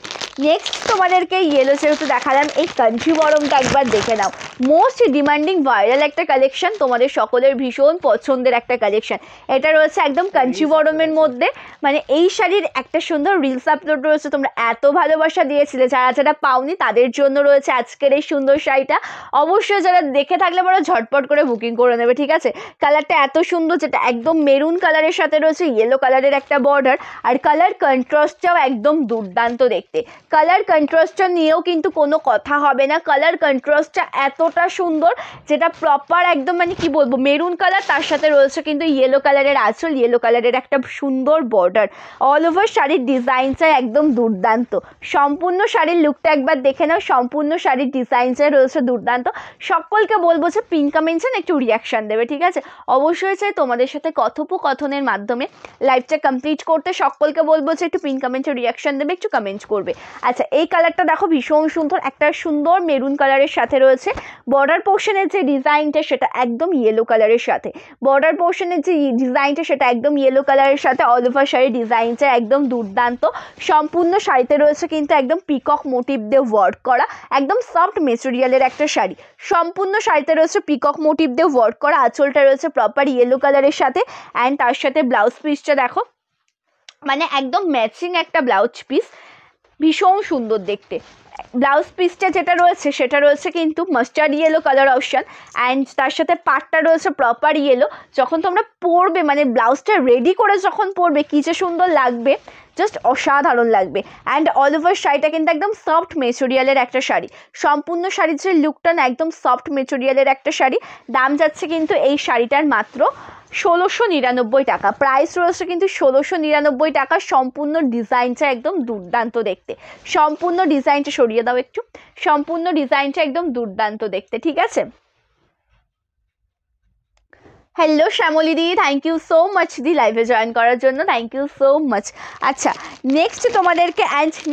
নেক্সট তোমাদেরকে ইয়েলো যেহেতু দেখালাম, এই কাঞ্জিবরমটা একবার দেখে নাও। মোস্ট ডিমান্ডিং ভাইরাল একটা কালেকশন, তোমাদের সকলের ভীষণ পছন্দের একটা কালেকশন। এটা রয়েছে একদম কাঞ্জিবরমের মধ্যে, মানে এই শাড়ির একটা সুন্দর রিলস আপলোড রয়েছে, তোমরা এত ভালোবাসা দিয়েছিলে, যারা যারা পাওনি তাদের জন্য রয়েছে আজকের এই সুন্দর শাড়িটা। অবশ্যই যারা দেখে থাকলে বড় ঝটপট করে বুকিং করে নেবে, ঠিক আছে। কালারটা এত সুন্দর, যেটা একদম মেরুন কালারের সাথে রয়েছে ইয়েলো কালারের একটা বর্ডার, আর কালার কন্ট্রাস্টটাও একদম দুর্দান্ত দেখতে। কালার কন্ট্রাস্টটা নিয়েও কিন্তু কোনো কথা হবে না, কালার কন্ট্রাস্টটা এতটা সুন্দর, যেটা প্রপার একদম মানে কি বলবো মেরুন কালার, তার সাথে রয়েছে কিন্তু ইয়েলো কালারের আঁচল, ইয়েলো কালারের একটা সুন্দর বর্ডার। অল ওভার শাড়ির ডিজাইনটা একদম দুর্দান্ত। সম্পূর্ণ শাড়ির লুকটা একবার দেখে নাও, সম্পূর্ণ শাড়ির ডিজাইনটা রয়েছে দুর্দান্ত। সকলকে বলবো যে পিঙ্কা মেনশন একটু রিয়াকশান দেবে, ঠিক আছে। অবশ্যই চাই তোমাদের সাথে কথোপকথনের মাধ্যমে লাইভটা কমপ্লিট করতে, সকলকে বলবো যে একটু পিন কমেন্টে রিয়াকশান দেবে, একটু কমেন্ট করবে। আচ্ছা, এই কালারটা দেখো ভীষণ সুন্দর, একটা সুন্দর মেরুন কালারের সাথে রয়েছে। বর্ডার পোর্শনের যে ডিজাইনটা সেটা একদম ইয়েলো কালারের সাথে, বর্ডার পোর্শনের যে ডিজাইনটা সেটা একদম ইয়েলো কালারের সাথে। অল ওভার শাড়ির ডিজাইনটা একদম দুর্দান্ত। সম্পূর্ণ শাড়িতে রয়েছে কিন্তু একদম পিকক মোটিভ দিয়ে ওয়ার্ক করা, একদম সফট মেটেরিয়ালের একটা শাড়ি। সম্পূর্ণ শাড়িতে রয়েছে পিকক মোটিভ দিয়ে ওয়ার্ক করা, আঁচলটা রয়েছে প্রপার ইয়েলো কালারের সাথে, অ্যান্ড তার সাথে ব্লাউজ পিসটা দেখো, মানে একদম ম্যাচিং একটা ব্লাউজ পিস, ভীষণ সুন্দর দেখতে। ব্লাউজ পিসটা যেটা রয়েছে সেটা রয়েছে কিন্তু mustard yellow colour option, and তার সাথে পাটটা রয়েছে প্রপার ইয়েলো। যখন তোমরা পরবে মানে ব্লাউজটা রেডি করে যখন পরবে কী যে সুন্দর লাগবে, জাস্ট অসাধারণ লাগবে। অ্যান্ড অল ওভার শাড়িটা কিন্তু একদম সফট মেটেরিয়ালের একটা শাড়ি, সম্পূর্ণ শাড়ির যে লুকটা না একদম সফট মেটেরিয়ালের একটা শাড়ি। দাম যাচ্ছে কিন্তু এই শাড়িটার মাত্র ১৬৯৯ টাকা, প্রাইস রয়েছে কিন্তু ১৬৯৯ টাকা। সম্পূর্ণ ডিজাইনটা একদম দুর্দান্ত দেখতে, সম্পূর্ণ ডিজাইনটা সরিয়ে দাও একটু, সম্পূর্ণ ডিজাইনটা একদম দুর্দান্ত দেখতে, ঠিক আছে। হ্যালো শ্যামলী দি, থ্যাংক ইউ সো মাচ দি লাইভে জয়েন করার জন্য, থ্যাংক ইউ সো মাচ। আচ্ছা, নেক্সট তোমাদেরকে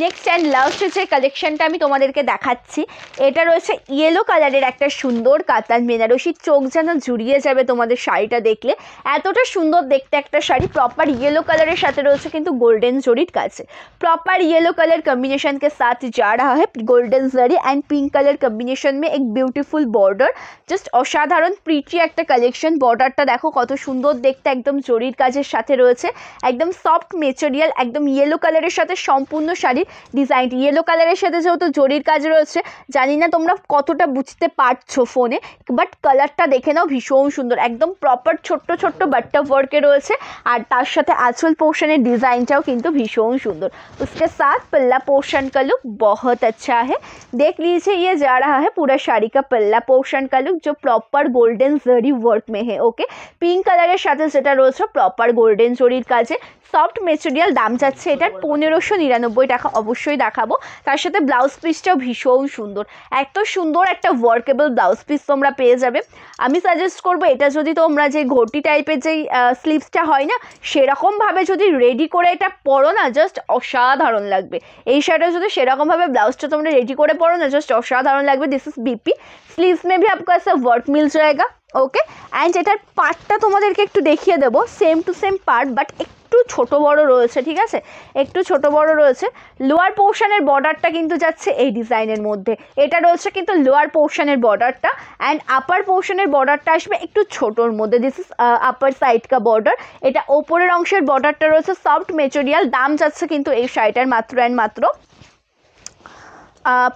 নেক্সট অ্যান্ড লাস্ট যে কালেকশনটা আমি তোমাদেরকে দেখাচ্ছি, এটা রয়েছে ইয়েলো কালারের একটা সুন্দর কাতান বেনারসি, চোখ যেন জুড়িয়ে যাবে তোমাদের শাড়িটা দেখলে, এতটা সুন্দর দেখতে একটা শাড়ি। প্রপার येलो कलर साथ रही किंतु गोल्डन जरी काज प्रॉपर येलो कलर कॉम्बिनेशन के साथ जा रहा है golden zari and pink colour combination में एक ब्यूटीफुल बॉर्डर जस्ट असाधारण प्रिटी एक कलेक्शन बॉर्डरটা देखो कत सुंदर देखते एकदम जरिर काजेर साथे रयेछे एकदम सफ्ट मेटेरियल एकदम येलो कलर साथे सम्पूर्ण शाड़ीर डिजाइन येलो कलर साथे जेहेतु जरिर काज रयेछे जानी ना तोमरा कतटा बुझते पारछो फोने बाट कलरटा देखे नाओ भीषण सुंदर एकदम प्रॉपर छोट्ट छोट्ट बट्टा वर्के रयेछे और तार साथे आँचल पोर्शनेर डिजाइनटाओ किन्तु भीषण सुंदर उसके साथ पल्ला पोर्शन का लुक बहुत अच्छा है। देख लीजिए ये जा रहा है पूरा शाड़ी का पल्ला पोर्शन का लुक जो प्रॉपर गोल्डन जरी वर्क में है। ओके पिंक कलर साथे जेटा रयेछे प्रॉपर गोल्डन जरिर काजे सफ्ट मेटेरियल दाम जाच्छे एटार 1599 टाका अवश्यई देखाबो तार साथे ब्लाउज पिसटाও भीषण सुंदर एत सुंदर एक वर्केबल ब्लाउज पिस तोमरा पेये जाबे। आमी साजेस्ट करबो एटा जोदि तोमरा जे घटी टाइपेर जे स्लीव्सटा हय ना सेरकम भावे जोदि रेडी करे एटा परो ना जस्ट असाधारण लागबे। এই শাড়িটা যদি সেরকম ভাবে ব্লাউজটা তোমরা রেডি করে পরো না জাস্ট অসাধারণ লাগবে। दिस इज बीपी स्लीव्स में भी आपको ऐसा वर्क मिल जाएगा। ओके एंड एटार पार्टটা তোমাদেরকে একটু দেখিয়ে দেব सेम टू सेम पार्ट बाट একটু ছোট বড় রয়েছে ঠিক আছে একটু ছোট বড় রয়েছে। লোয়ার পোর্শনের বর্ডারটা কিন্তু যাচ্ছে এই ডিজাইনের মধ্যে এটা রয়েছে কিন্তু লোয়ার পোর্শনের বর্ডারটা এন্ড আপার পোর্শনের বর্ডারটা আসবে একটু ছোটর মধ্যে। दिस इज আপার সাইড का বর্ডার এটা উপরের অংশের বর্ডারটা রয়েছে সফট মেটেরিয়াল দাম যাচ্ছে কিন্তু এই শাড়িটার মাত্র এন্ড মাত্র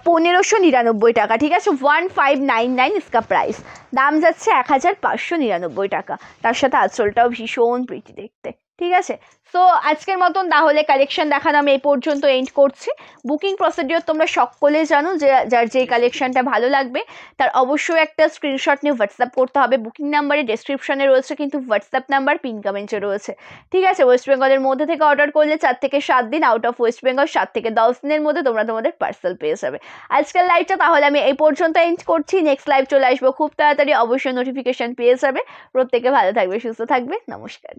1599 টাকা ঠিক আছে 1599 इसका प्राइस दाम যাচ্ছে 1599 টাকা তার সাথে আঁচলটাও ভীষণ প্রিটি দেখতে ঠিক আছে। সো আজকের মতন তাহলে কালেকশন দেখানো আমি এই পর্যন্ত এন্ড করছি। বুকিং প্রসিডিওর তোমরা সকলে জানো যে যার যে কালেকশনটা ভালো লাগবে তার অবশ্যই একটা স্ক্রিনশট নিয়ে হোয়াটসঅ্যাপ করতে হবে। বুকিং নাম্বারে ডেসক্রিপশনে রয়েছে কিন্তু হোয়াটসঅ্যাপ নাম্বার পিন কমেন্টে রয়েছে ঠিক আছে। ওয়েস্ট বেঙ্গলের মধ্যে থেকে অর্ডার করলে 4 থেকে 7 দিন আউট অফ ওয়েস্ট বেঙ্গল 7 থেকে 10 দিনের মধ্যে তোমরা তোমাদের পার্সেল পেয়ে যাবে। আজকের লাইভটা তাহলে আমি এই পর্যন্ত এন্ড করছি। নেক্সট লাইভ চলে আসবো খুব তাড়াতাড়ি অবশ্যই নোটিফিকেশন পেয়ে যাবে। প্রত্যেকে ভালো থাকবে সুস্থ থাকবে নমস্কার।